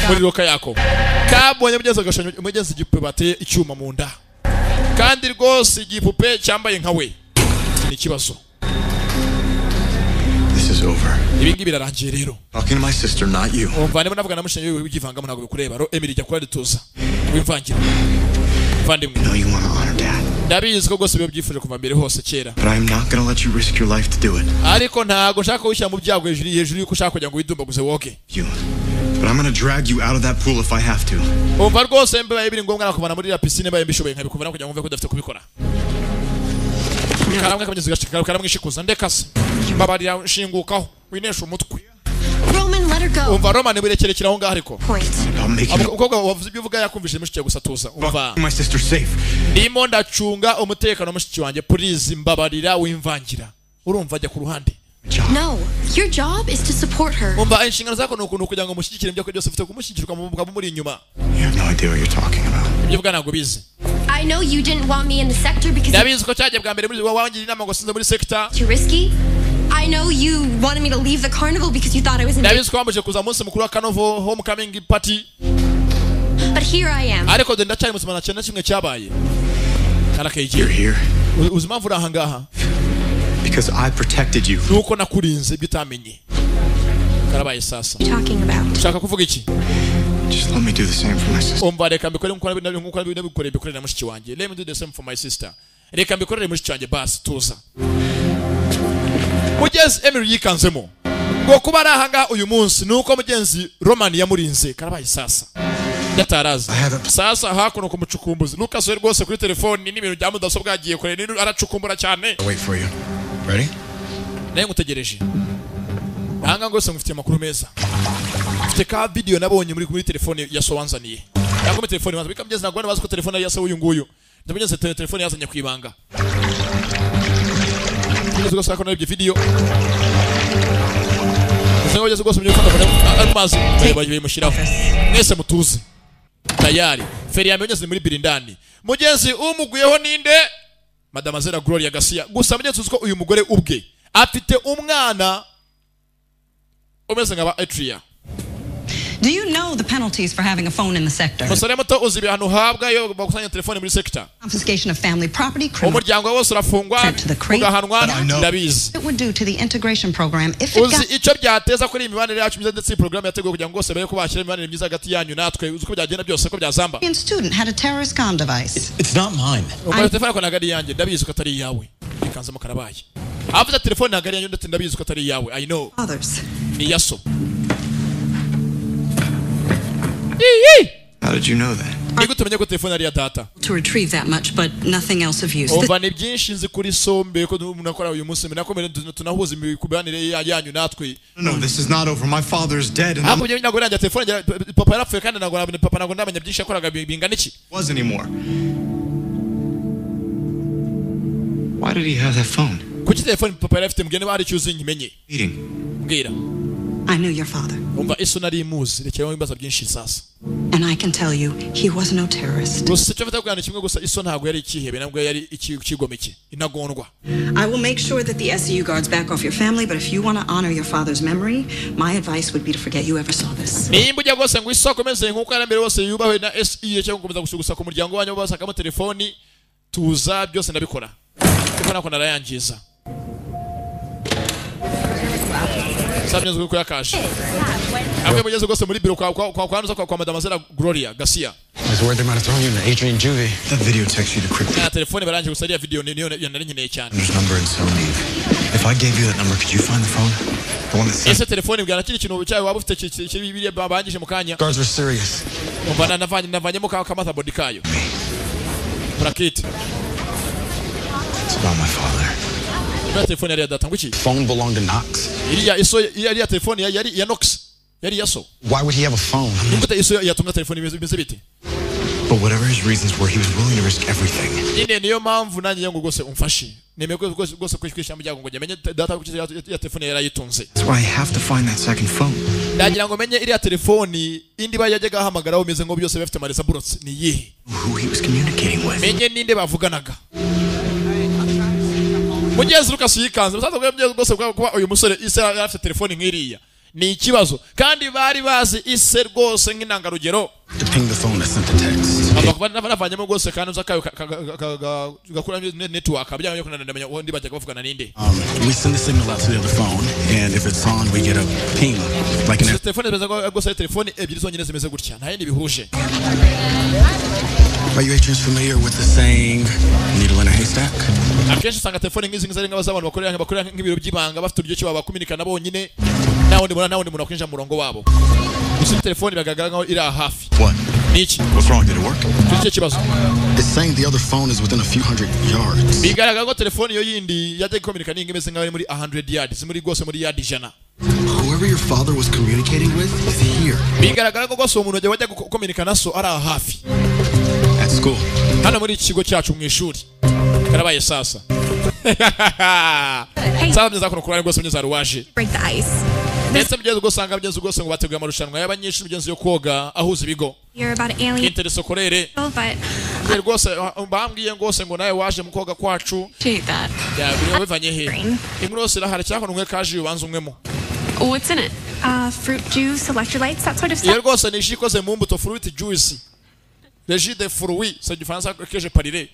muri roka yako kabonye mugeze agashanya umugeze igipupe bateye icyuma mu nda kandi rwose igipupe cyambaye nkawe ni kibazo. This is over. Ibingi birarangiye rero. Talking to my sister, not you. Umva niba navuga namushenye w'igivangamo ntabwo bikureba ro Emily jya kuri tuza wimvangira vandimwe. I know you want to honor Dad. Ndabizi ko rwose biba byifuje kuva mbere hose kera. But I'm not going to let you risk your life to do it. Ariko ntago nshaka wishyira mu byago hejuru yuko ushaka kugira ngo widumbaguze woke. But I'm going to drag you out of that pool if I have to. Umva rwose mbe biri ngombwa nakubana muri la piscine baye mbishoboye nkabikuvana kugira ngo mve ko dafite kubikora. Karamwe kabanyeze gashika karamwishikuza ndekase. Babarira nshingukaho winesha umutwe. Roman, let her go. Umva Roman birekerekira aho ngaho ariko. Ukobwa wavuze ibyo uvuga yakumvishije mushike gusa tuza. Umva. My sister safe. Ndimo ndacunga umutekano mushiki wanjye please mbabarira wimvangira. Urumva ajya ku ruhande. No, your job is to support her. Umva inshingano zako nukuntu kugira ngo mushyigikire ibyo byose ufite kumushyigikirwa mu bugabo muri inyuma. You have no idea what you're talking about. Ibyo bwa ntabwo bizi. I know you didn't want me in the sector because Ndabizi ko cyaje bwa mbere muri wangira inama ngo sinze muri sector. Too risky. I know you wanted me to leave the carnival because you thought I was in. Ndabizi ko wambuje kuza munsi mukuru wa carnival homecoming party. But here I am. Ariko ndacyari musima na cyane kimwe cyabaye. Karakeje. You're here. Uzima mvura hangaha. Because I protected you. Nuko nakurinze bitamenye. Karabaye sasa. Talking about. Shaka kuvuga iki? Just let me do the same for my sister. Umva reka mbikore nkuko nabikoreye na mushiki wanjye. Let me do the same for my sister. Reka mbikorere mushiki wanjye basi tuza. Mugezi Emily yikanzemo. Ngo kuba ari ahanga uyu munsi nuko mugenzi Roman yamurinze. Karabaye sasa. Yataraza. Sasa hakuno ku mucukumbuzi. Lucas we rwose kuri telefone n'ibintu bya mudasobwa agiye kure ni aracukumbura cyane. Wait for you. Ready? Naye ngutegereje. Ahanga ngo ngufitiye amakuru meza. Mfite ka video nabonye muri telefone ya Sowanzaniye. Yango muri telefone wanza bikamugeze nagwa nabazi ko telefone ya se uyu nguyu. Ndabigeze telefone yazanye kwibanga. Ndabigeze gusaka ko nabyo video. Ngo yeze gose mufata amazi bayibaye mushiraho. Mwese mutuze. Tayari. Feri yamenyeze muri birindani. Mugenzi umuguyeho ninde? Madamazera Gloria Garcia. Gusa mugenzi uzi ko uyu mugore ubwe afite umwana umeze nk'aba Atria. Do you know the penalties for having a phone in the sector? Musore muto uzi ibihano habwa yo bakusanya telefone muri sector. Confiscation of family property, criminal. Umuryango wose urafungwa ugahanwa ndabizi. It would do to the integration program if it got. Uzi icyo byateza kuri imibanire yacu myiza ndetse program yateguwe kugira ngo bose bare ko bashyira imibanire myiza hagati yanyu natwe uzi ko byagenda byose ko byazamba. A student had a terrorist con device. It's not mine. Umva telefone ko nagari yanjye ndabizi ko atari yawe. Ikanzamo karabaye. Avuze telefone nagari yanjye ndetse ndabizi ko atari yawe. I know. Others. Ni yaso. How did you know that? Nigo tumenye ko telefone ari ya data. To retrieve that much but nothing else of use. Umva ni byinshi nzi kuri sombe ko munakora uyu munsi minakomere tunahuza imikubanire yanyu natwe. No, this is not over. My father's dead and Hapo nyago nanje telefone papa yarapfuye kandi nago papa nago ndamenya byinshi yakoraga bingana iki. Was anymore. Why did he have that phone? Kuki telefone papa yarafite mugene bari cyuzi nyimenye. Mbwira. I knew your father. Umva iso nari imuzi rekera imbaza byinshi sasa. And I can tell you he was no terrorist. Gusa cyo mfata kugana kimwe gusa iso ntago yari ikihebe nabwo yari ikigomeke inagondwa. I will make sure that the SCU guards back off your family, but if you want to honor your father's memory, my advice would be to forget you ever saw this. Nimba ujya gose ngo isoko meze nkuko ari mbere wose yubahwe na SE cyangwa gukomeza gusugusa ku muryango wanyu basaka mu telefoni tuza byose ndabikora. Kuko nako narayangiza. Sabinezwe ko yakashe. Amwe mugeze gose muri biro kwa Madamazera Gloria Garcia. I was worried they might have thrown you in the Adrian Juvie. That video text you the crypto. Na telefone baranje gusaria video niyo nari nkeneye cyane. There's number in some need. If I gave you that number, could you find the phone? The one that said. Ese telefone bwana kiri kintu cyawe waba ufite kibiri babangije mu kanya. Guards were serious. Umva navanyemo ka motherboard kayo. Bracket. It's about my father. Iriya telefone yari ya data nguki? Phone belonged to Knox. Iriya telefone yari ya Knox. Yari yaso. Why would he have a phone? Nikuta iso yatumna telefone imeze biti. But whatever his reasons were, he was willing to risk everything. Ine niyo mpamvu nanjye yango gose umfashi. Nemeye gose kwishamba byago ngo menye data kuki ya telefone yari yitunze. That's why I have to find that second phone. Ndagira ngo menye iriya telefone indi bayajyaga ahamagara umeze ngo byose bafite maresa bullets ni yihe. Who he was communicating with. Menye ninde bavuganaga. Mugezi Lucas yikanze musaza bwa gose kuba uyu musore isa afite telefone nk'iriya ni ikibazo kandi bari bazi ise rwose nk'intangarugero To ping the phone that sent the text. Navanyemo rwose kandi uzakayo gakura network abijyanye no kunandamenya undi bajya bavugana ninde. We send the signal out to the other phone, and if it's on, we get a ping, like an. Telefone zimeze rwose telefone ebyiri zonyine zimeze gutya nta yindi bihuje. Are you agents familiar with the saying, needle in a haystack? Akenshi usanga telefone nk'izi ngizari nk'abantu bakorera nk'ibiro by'ibanga bafite uburyo ki babakominikana bonyine naho ndi muntu akwinjira mu murongo wabo. Gusa telefone bagagaragara nkaho iri hafi. What? Niki? What's wrong? Did it work? Kibazo. It's saying the other phone is within a few hundred yards. Bigaragara ko telefone yo yindi yajya gukominikana ingimeze nkaho muri 100 yards muri rwose muri yard 100. Whoever your father was communicating with is here. Bigaragara ko rwose umuntu wajya gukominikana so ari hafi. At school. Hano muri ikigo cyacu mu ishuri. Karabaye sasa. Sasa mneza kunokura rwose mneza ruwaje. Break the ice. Ndetse mugeze gusanga mugeze rwose ngo bateguye amarushanwa y'abanyeshuri mugenzi yo koga ahuza ibigo. You're about alien. Interesokorere. But rwose bambwiye rwose ngo nawe waje mu koga kwacu. That. Ya biriwe bivanye he. Inkuru yose irahari cyangwa numwe kaje ubanza umwemo. What's in it? Fruit juice, electrolytes, that sort of stuff. Rwose ni ishikoze mu mbuto fruit juice. Le jus de fruits, c'est du français que je parlerai.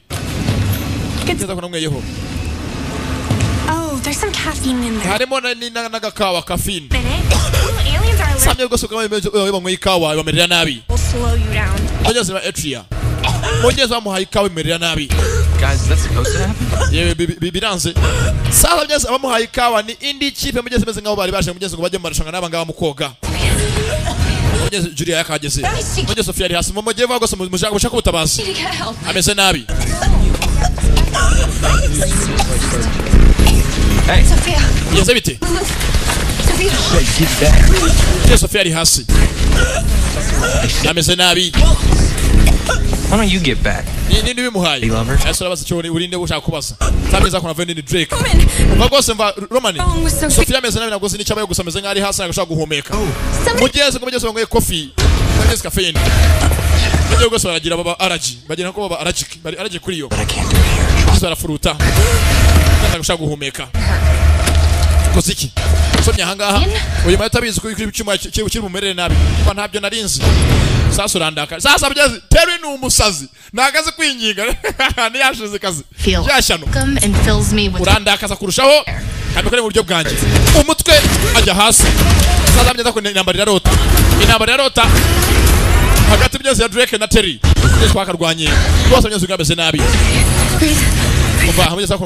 Oh, there's some caffeine in there. Harimo n'agakawa caffeine. Aliens are Samye rwose ko banywa ikawa bamerera nabi. Will slow you down. Mugeze ba Etria. Mugeze bamuha ikawa imerera nabi. Guys, that's supposed to happen. Yewe biranze. Sasa mugeze bamuha ikawa ni indi kipe mugeze meze ngaho bari baje mugeze ngo bajye mu marushanwa n'abangaba mu koga. Mugeze Julia yakageze. Mugeze Sofia ari hasi mumujye vuga rwose mushaka ubutabazi. Ameze nabi. Hey, Sophia. Yeze bite? Sophia. Get back. Sofia ari hasi. Ameze nabi. Why don't you get back? Nindi bimuhaye. Ese urabaza cyo urinde ushaka kubaza. Tameza kuna Vanity Drake. Umva rwose mva Romani. Sofia ameze nabi nagoze ni cyabaye gusa ameze nk'ari hasi agashaka guhumeka. Mugeze ngo coffee. Mugeze caffeine. Mugeze rwose baragira baba allergy. Bagira ko baba allergic. Bari allergic kuri yo. Mugeze barafuruta. Kandi agashaka guhumeka. Koziki. Somya hangaha. Uyu matabizi kuri icyuma kiri mu merere nabi. Kwa ntabyo narinzi. Sasa urandaka. Sasa bugeze Terry ni umusazi. Nagaze kwinginga. Ni yashize kazi. Yashano. Come and fills me with Urandakaza kurushaho. Kabikore mu buryo bwanje. Umutwe ajya hasi. Sasa bugeze ko intambara irarota. Intambara irarota. Hagati bugeze ya Drake na Terry. Bugeze kwakarwanye. Rwose bugeze ugameze nabi. Umva hamugeze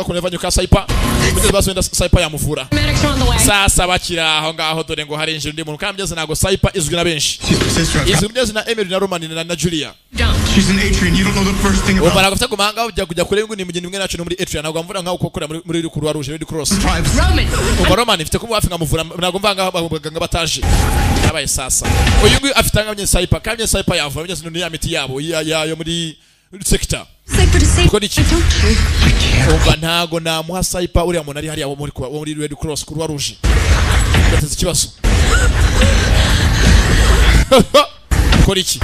ko vanyo ka Saipa. Bugeze baswenda Saipa yamuvura. Sasa bakira aho ngaho dore ngo hari injiri ndi muntu kambye nago Saipa izwi na benshi. Izwi mbyeze na Emily na Roman na Julia. She's an Atrian. You don't know the first thing about. Ubara gufite kumanga kujya kure ngo ni mugeni mwe nacu muri Atrian nagwa mvura nkaho ukokora muri Croix Rouge Red Cross. Roman ifite kuba afite ngamuvura nagwa mvanga abaganga bataje. Yabaye sasa. Uyu nguyu afite ngamye Saipa kambye Saipa yavuye bigeze no ya miti yabo yo muri sector. Umva ntago namuha Saipa uriya muntu ari hariya muri Red Cross Croix Rouge. Gateze ikibazo. Kora iki?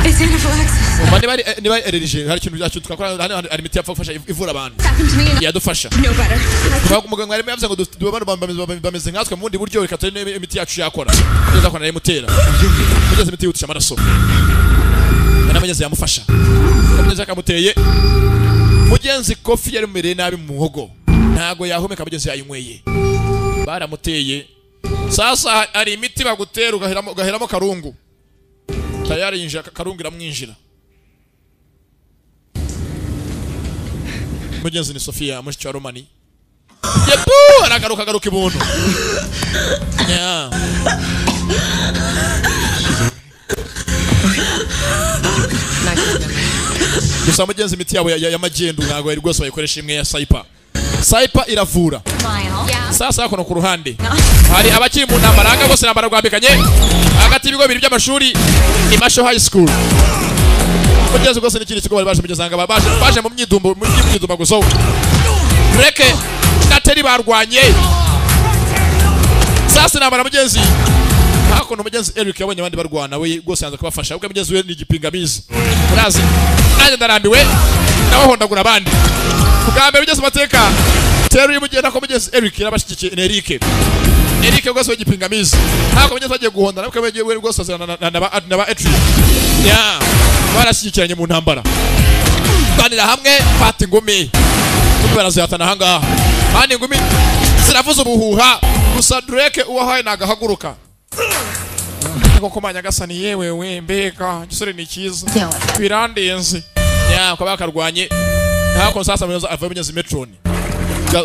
It's anaphylaxis. Umva niba ererije hari ikintu byacu tukakora hari imiti yapfa gufasha ivura abantu. Yadufasha. No better. Kuba umuganga yarimo yavuze ngo dubana bameze nkatwe mu bundi buryo reka turi imiti yacu yakora. Neza kwana yimutera. Mugeze imiti yutisha amaraso. Namenyeze yamufasha. Namenyeze akamuteye. Mugenzi kofi yari mereye nabi mu muhogo. Ntago yahumeka mugeze yayinyweye. Baramuteye. Sasa ari imiti bagutera ugaheramo karungu. Tayari injira karungu iramwinjira. Mugenzi ni Sofia mushiki wa Romani. Yepu aragaruka ibuntu. Yeah. Gusa mugenzi imiti yabo ya magendu ntago yari rwose bayikoresha imwe ya Saipa. Saipa iravura. Sasa hako no ku ruhande. Hari abakiri mu ntambara bose nambara rwambikanye hagati ibigo bibiri by'amashuri Imasho High School. Mugenzi rwose n'ikindi kigo bari baje mugezanga baje mu myidumbo gusa. Drake na Terry barwanye. Sasa nambara mugenzi. Hako no mugenzi Eric yabonye abandi barwana we rwose yanze kubafasha. Ubwo mugenzi we ni igipingamizi. Urazi. Nanjye ndarambiwe naho hondagura abandi. Kugambe bigeze mateka. Terry mugenda ko mugeze Eric yarabashikiye Eric rwose w'igipingamizi ntabwo mugeze bagiye guhonda nabwo bagiye rwose na ba Etri barashyikiranye mu ntambara banira hamwe fata ingumi barazihatana ahangaha kandi ingumi ziravuza ubuhuha gusa Drake uwahaye nagahaguruka koko manyagasani yewe we mbega gisore ni cyiza birandenze ko bakarwanye ntako sasa muyoza ava binyeze Metron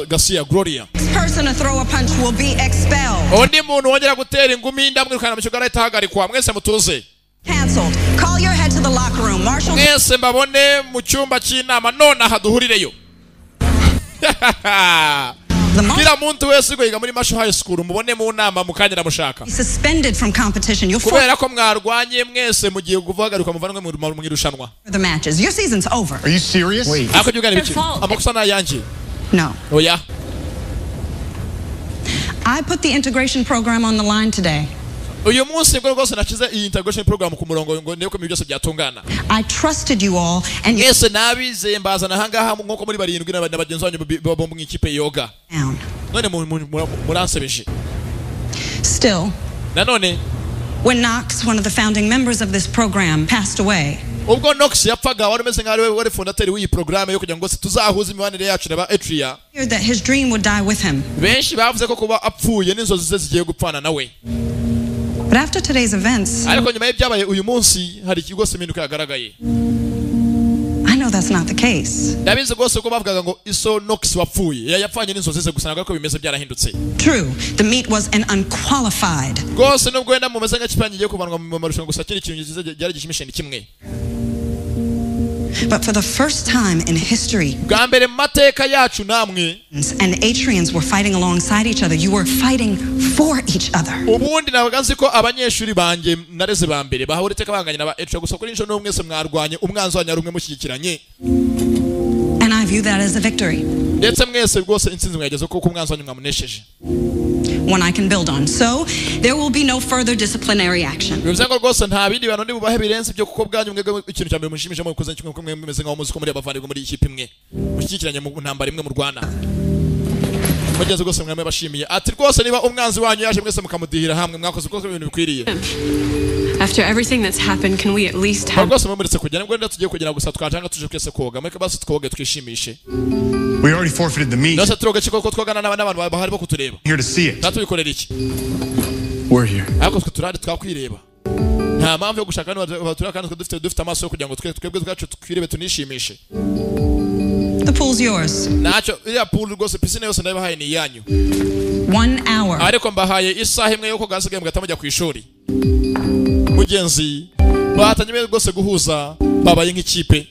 Garcia Gloria person to throw a punch will be expelled. Undi muntu wongera gutera ingumi ndamwirukana mu cyugara itahagarikwa mwese mutuze. Cancelled. Call your head to the locker room. Marshal. Mwese mbabone mu cyumba cy'inama none haduhurireyo. Kila muntu wese yiga muri Marshall High School mubone mu nama mukanyira mushaka. Suspended from competition. You'll kubera ko mwarwanye mwese mugiye kuvugaruka muvanwe mu irushanwa. The matches. Your season's over. Are you serious? Wait. Ako byugana biki? Amakosa na yanje. No. Oh yeah. I put the integration program on the line today. Uyu munsi bwo rwose nakize iyi integration program ku murongo ngo niyo ko byose byatungana. I trusted you all and yes nabize mbazana hangaha nk'uko muri barindwi n'abagenzi banyu babomba ikipe yoga. None muransebeje. Still. Nanone when Knox, one of the founding members of this program, passed away. Ubwo Knox yapfaga wari meze nk'ari wari fondateur w'iyi program yo kugira ngo tuzahuza imibanire yacu na ba Etria. That his dream would die with him. Benshi bavuze ko kuba apfuye n'inzozi ze zigiye gupfana nawe. But after today's events, ariko nyuma y'ibyabaye uyu munsi hari ikigo seminduka yagaragaye. I know that's not the case. Ndabizi gose ko bavugaga ngo iso Knox wapfuye yapfanye n'inzozi ze gusa nagako bimeze byarahindutse. True, the meet was an unqualified. Gose nubwo wenda mu meze nk'ikipanye giye kubanwa mu marushanwa gusa kiri ikintu cyari gishimishe ni kimwe. But for the first time in history, Gambere mateka yacu namwe and Atrians were fighting alongside each other. You were fighting for each other. Ubundi nabaganzi ko abanyeshuri banje nareze bambere bahore teka banganya na ba Etria gusa kuri insho n'umwese mwarwanye umwanzo wa nyarumwe mushyikiranye. And I view that as a victory. Ndetse mwese rwose intsinzi mwageze ko umwanzo wa nyuma munesheje. One I can build on. So there will be no further disciplinary action. Bivuze ngo rwose nta bindi bantu ndibubahe birenze byo kuko bwanyu mwege ikintu cyambere mushimije mu kuzenye kimwe kumwe mumeze nkaho muzi ko muri abavandimwe muri ikipe imwe mushyikiranye mu ntambara imwe mu Rwanda. Mugeze rwose mwame bashimiye ati rwose niba umwanzi wanyu yaje mwese mukamudihira hamwe mwakoze uko ibintu bikwiriye. After everything that's happened, can we at least have rwose mumuretse kujya ngo tugiye kugira gusa twatanga tuje kwese koga mweke basi twoge twishimishe. We already forfeited the meet. Nose turoge chiko ko twagana n'abantu bahari bo kutureba. Here to see it. Tatubikorera iki? We're here. Ako turari twakwireba. Nta mpamvu yo gushaka n'abatura kandi dufite amaso yo kugira ngo twebwe twacu twirebe tunishimishe. The pool's yours. Nacho ya pool rwose pisine yose ndabahaye ni yanyu. 1 hour. Ariko mbahaye isaha imwe yo kugasigaye mugatamujya ku ishuri. Mugenzi batanye rwose guhuza babaye nk'ikipe.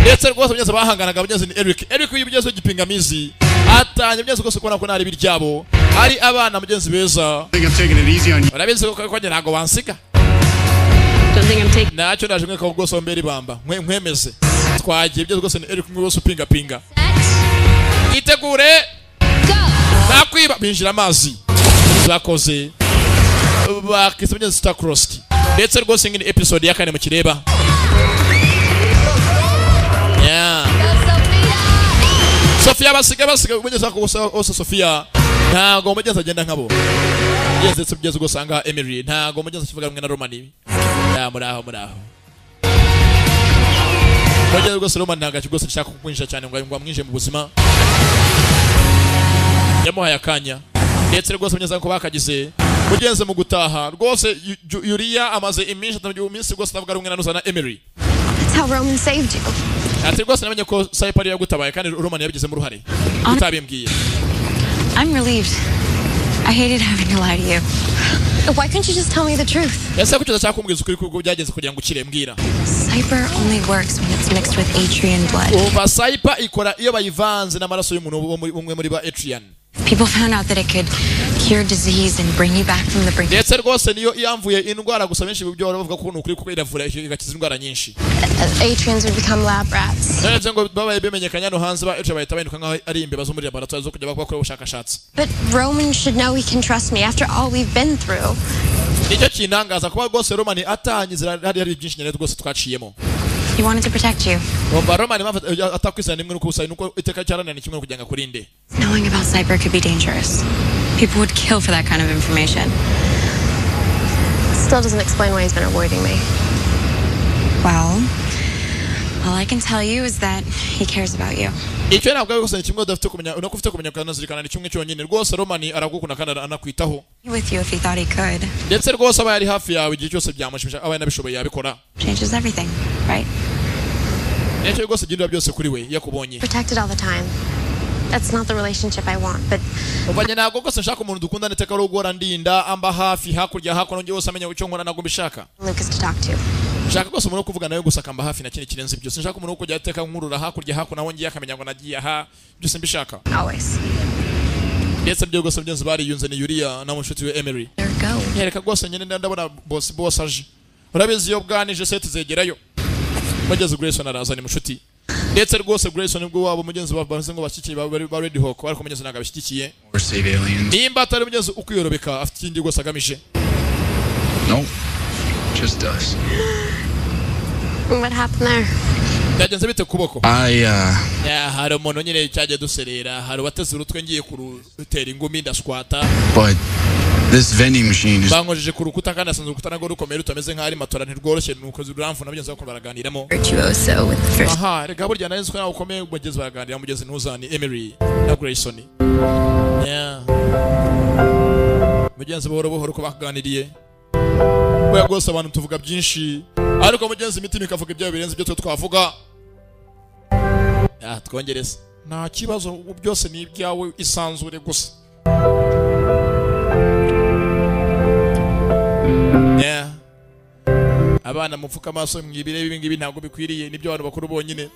Ndetse rwose banyeze bahanganaga banyeze ni Eric y'ibigeze gipingamizi atanye banyeze rwose kubona ko nari biryabo ari abana mugenzi beza. Barabizi ko kwanye ntago bansika. Nacho ndaje mwe ko rwose mbere bamba nkwemeze twagiye byo rwose ni Eric rwose pinga itegure nakwiba binjira amazi bakoze bakisabye Star Crossed ndetse rwose ngini episode ya kane mu kireba. Sofia basiga umugeza ko ose Sofia ntago umugeza agenda nkabo yeze tubigeze gusanga Emily ntago umugeza kivuga rumwe na Romani ya muraho mugeze rwose Romani ntago kigose cyaka kukwinjira cyane ngo amwinje mu buzima yamuhaye akanya ndetse rwose umugeza ko bakagize mugenze mu gutaha rwose Yuria amaze iminsi rwose tavuga rumwe na Emily. That's how Roman saved you. Ati rwose namenye ko Saipa ari yagutabaye kandi Roman yabigize mu ruhare. Utabimbwiye. I'm relieved. I hated having to lie to you. Why couldn't you just tell me the truth? Yasa kukiza cyakumbwiza ukuri kuko byageze kugira ngo ukire mbwira. Saipa only works when it's mixed with Atrian blood. Umva Saipa ikora iyo bayivanze n'amaraso y'umuntu umwe muri ba Atrian. People found out that it could cure disease and bring you back from the brink. Ndetse rwose niyo iyamvuye indwara gusa benshi byo bavuga ko ukuri kuko iravura igakiza indwara nyinshi. Atrians would become lab rats. None ngo babaye bimenyekanya no hanze ba Atrian bahita bahinduka nkaho ari imbeba zo muri laboratoire zo kujya bakora ubushakashatsi. But Roman should know he can trust me after all we've been through. Nicyo kinangaza kuba rwose Roman atanyizira hari byinshi nyene rwose twaciyemo. He wanted to protect you. Knowing about cyber could be dangerous. People would kill for that kind of information. Still doesn't explain why he's been avoiding me. Well, all I can tell you is that he cares about you. With you if he thought he could. Changes everything, right? Protected all the time. That's not the relationship I want, but Lucas to talk to. Nshaka rwose umuntu kuvugana nawe gusa kamba hafi na kindi kirenze ibyo. Sinshaka umuntu kujya ateka nkurura hakurya hakuno nawe ngiye akamenya ngo nagiye aha. Byose mbishaka. Always. Ndetse byo rwose byenze bariyunze ni Yuria na mushuti we Emery. Yereka rwose nyine ndabona boss aje. Urabizi yo bwanije set zegerayo. Bageze Grayson arazana mushuti. Ndetse rwose Grayson ubwo wabo mugenzi babanze ngo bashyikiye ba Red Hawk ariko mugenzi naga bashyikiye. Nimba atari mugenzi ukuyorobeka afite ikindi rwose agamije. No. Just us. What happened there? Byagenze bite kuboko? Hari umuntu nyine cyaje duserera, hari bateze urutwe ngiye kurutera ingumi ndashwata. But this vending machine is bangojeje ku rukuta kandi asanzwe rukuta nago rukomeye rutameze nk'ari matora ntirworoshye nuko ziramfu nabigenza ko baraganiramo. Aha, rega burya nazo ko ukomeye mugeze baraganira mugeze ntuzani Emery na Grayson. Mugenzi buhoro ko bakaganiriye. Oya rwose abantu tuvuga byinshi ariko mugenzi imitima ikavuga ibyo birenze ibyo twavuga. Twongereza nta kibazo byose ni ibyawe isanzure gusa. Abana mupfuka amaso mwibire ibingibi ntabwo bikwiriye nibyo abantu bakuru bonyine.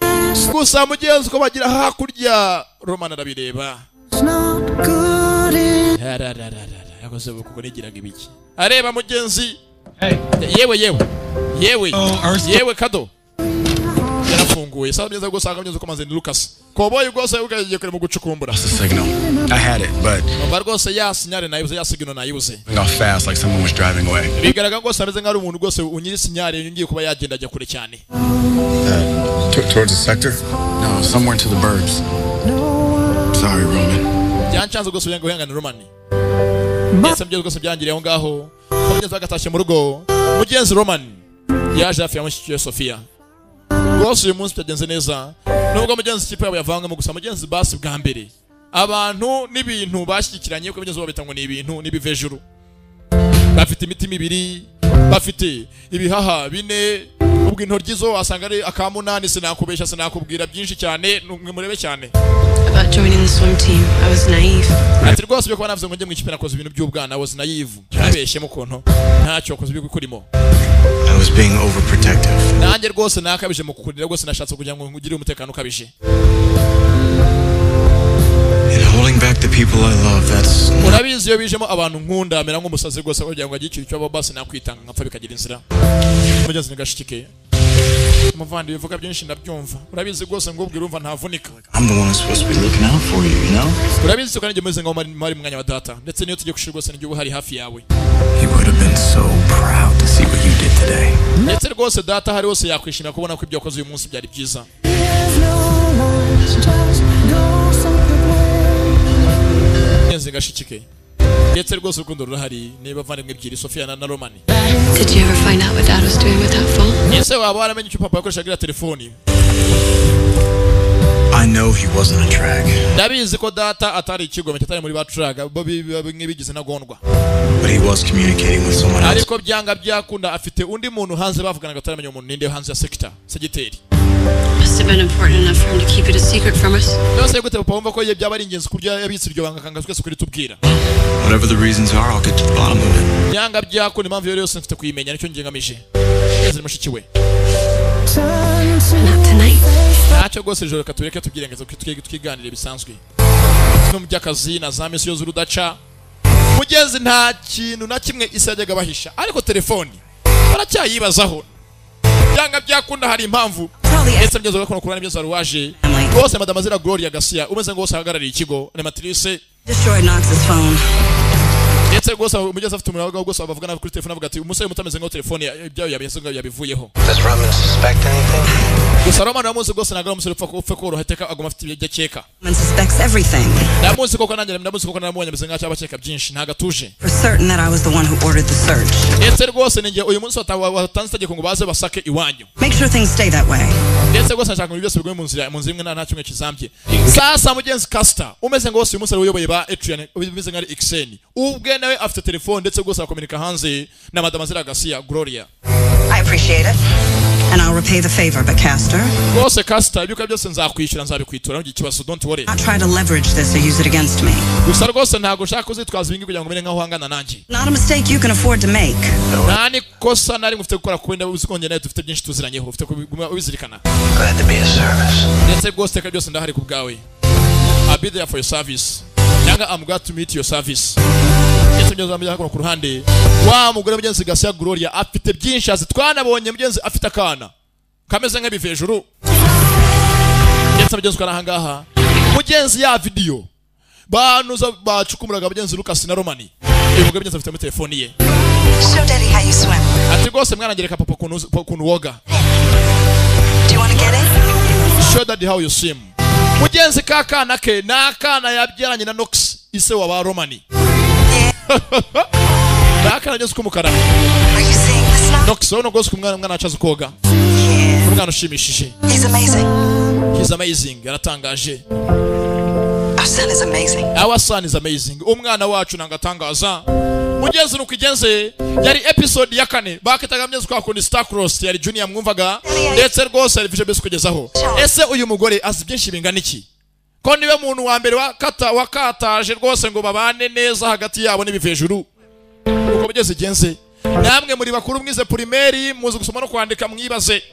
Gusa mugenzi ko bagira hakurya Roman arabireba. Yakoze kuko nigiraga ibiki. Areba mugenzi. Yewe kado. Yarafunguye. Sasa byenza gusanga byenza ko manze ni Lucas. Koboye gose ukagiye kure mu gucukumbura. I had it, but rwose ya signal nayibuze ya signal nayibuze. Got fast like someone was driving away. Bigaraga gose ameze nk'ari umuntu gose unyiri signal ngiye kuba yagenda ajya kure cyane. Towards the sector? No, somewhere to the burbs. Sorry, Roman. Byanchanze gose uyango hangana Roman. Ndetse byo gose byangiriye aho ngaho. Mugenzi agatashye mu rugo. Mugenzi Roman yaje hafi ya mushikiye Sofia. Rwose uyu munsi byagenze neza. Nubwo mugenzi kipe yabo yavangamo gusa mugenzi basi bwa mbere. Abantu n'ibintu bashyikiranye ko mugenzi babita ngo ni ibintu n'ibivejuru. Bafite imitima ibiri, bafite ibihaha bine, ubwo intoryizo asanga ari akamunani sinakubesha sinakubwira byinshi cyane murebe cyane. About joining the swim team, I was naive. Ati rwose byo ko navuze ngo njye mu ikipe nakoze ibintu by'ubwana was naive. Nabeshye mu konto. Ntacyo koze bikurimo. I was being overprotective. Nanjye rwose nakabije mu kukurira rwose nashatse kugira ngo ngire umutekano ukabije. And holding back the people I love, that's urabizi yo bijemo abantu nkunda amera nk'umusazi rwose kugira ngo agikire icyo basi nakwitanga nkapfa bikagira inzira. Mugenzi nigashikike. Muvandi bivuga byinshi ndabyumva. Urabizi rwose ngo ubwira umva ntavunika. I'm the one who's supposed to be looking out for you, you know? Urabizi ko nanjye meze ngo mari mwanya wa data. Ndetse niyo tugiye kushira rwose n'giye hari hafi yawe. He would have been so proud to see what you did today. Ndetse rwose data hari hose yakwishimira kubona ko ibyo wakoze uyu munsi byari byiza. Mugenzi ngashikike. Ndetse rwose urukundo rurahari niba bavandimwe ebyiri Sofia na Roman. Did you ever find out what Dad was doing with that phone? Ese waba waramenye icyo papa yakoreshaga telefoni? I know he wasn't a track. Ndabizi ko data atari ikigome cyatari muri ba track nk'ibigize nagondwa. But he was communicating with someone else. Ariko byanga byakunda afite undi muntu hanze bavuganaga ataramenya umuntu ninde hanze ya sector segiteri. Must have been important enough for him to keep it a secret from us. Nose gute papa wumva ko byaba ari ingenzi kurya yabitse iryo banga kanga twese kuri tubwira. Whatever the reasons are, I'll get to the bottom of it. Byanga byakunda impamvu yose mfite kuyimenya nicyo ngiye ngamije. Yeze mushikiwe. Not tonight. Ntacyo rwose ijoro katureke tubwirengeza twiganire bisanzwe. Twe mu by'akazi na za misi yo zurudaca. Mugenzi nta kintu na kimwe isajyaga bahisha ariko telefoni baracyayibazaho. Byanga byakunda hari impamvu. Ndetse mugeze ko kurana ibyo zaruwaje. Rwose madame Zira Gloria Garcia umeze ngo wose ahagarariye ikigo ni matrice. Destroyed Knox's phone. ndetse rwose umugezi afite umuriro rwose bavugana kuri telefone avuga ati umusore mutameze nko telefone ibyayo yabivuyeho. Does Roman suspect anything? gusa Roman yamuzi rwose ntabwo umusore upfa koroha teka aguma afite ibyo akeka. Man suspects everything. ndamuzi koko nanjye ndamuzi koko namubonye ameze nk'aho abakeka byinshi ntago atuje. For certain that I was the one who ordered the search. ndetse rwose ninjye uyu munsi watanze itegeko ngo baze basake iwanyu. Make sure things stay that way. ndetse rwose nshaka ngo byose bigume mu nzira imwe nta kimwe kizambye. sasa mugenzi Caster umeze ngo uyu musore uyoboye ba Adrian umeze nka Xen ubwe nawe afite telefone ndetse rwose akomunika hanze na Mademoiselle Garcia Gloria. I appreciate it. And I'll repay the favor, but Caster. Rwose Caster ibyo byose nzakwishyura nzabikwitura ngi kibazo don't worry. I'll try to leverage this or use it against me. gusa rwose ntago ushaka kuzitwaza ibingi kugira ngo mene nkaho hangana nanjye. Not a mistake you can afford to make. nani kosa nari ngufite gukora kwenda uzikongera nayo dufite byinshi tuziranyeho ufite kubizirikana. Glad to be a service. ndetse rwose teka byose ndahari ku bwawe. I'll be there for your service. Nyanga I'm glad to meet your service. ndetse mugezi amujya ku ruhande wa mugore mugenzi Garcia Gloria afite byinshi azi twanabonye mugenzi afite akana kameze nk'ibivejuru. ndetse mugenzi kwa ahangaha mugenzi ya video banuza bacukumuraga mugenzi Lucas na Romani uyu mugore mugenzi afite mu telefone ye. Show daddy how you swim. ati rwose mwana ngereka papa kuntu woga. Do you want to get in? Show daddy how you swim. mugenzi kakana ke nakana yabyaranye na Nox ise wa ba Romani. nakana nyose kumukara. Are you seeing this now? Nox ono gose kumwana acaza koga. umwana ushimishije. He's amazing. He's amazing. yaratangaje. Our son is amazing. Our son is amazing. umwana wacu nangatangaza. mugenzi nukigenze yari episode ya 4 bakitaga myenzi kwa kundi Star Crossed yari Junior mwumvaga ndetse rwose yari vishe bese kugezaho. ese uyu mugore azi byinshi bingana iki ko niwe muntu wa mbere wakataje rwose ngo babane neza hagati yabo n'ibivejuru uko bigeze genze. namwe muri bakuru mwize primaire muzi gusoma no kwandika mwibaze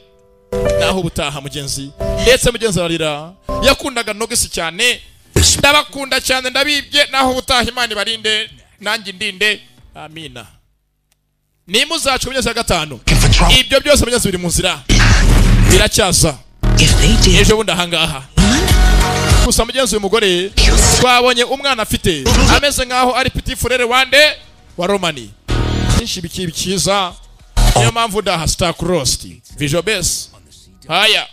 naho butaha mugenzi. ndetse mugenzi ararira yakundaga Nogesi cyane ndabakunda cyane ndabibye naho butaha Imana ibarinde nanjye ndinde amina. nimuzacu mugenzi ya 5 ibyo byose mugenzi biri mu nzira biracyaza ejo bundi ahangaha. gusa mugenzi uyu mugore twabonye umwana afite ameze nkaho ari petit frere wande wa Romani. byinshi bikiza niyo mpamvu daha Star Crossed Visual Base haya.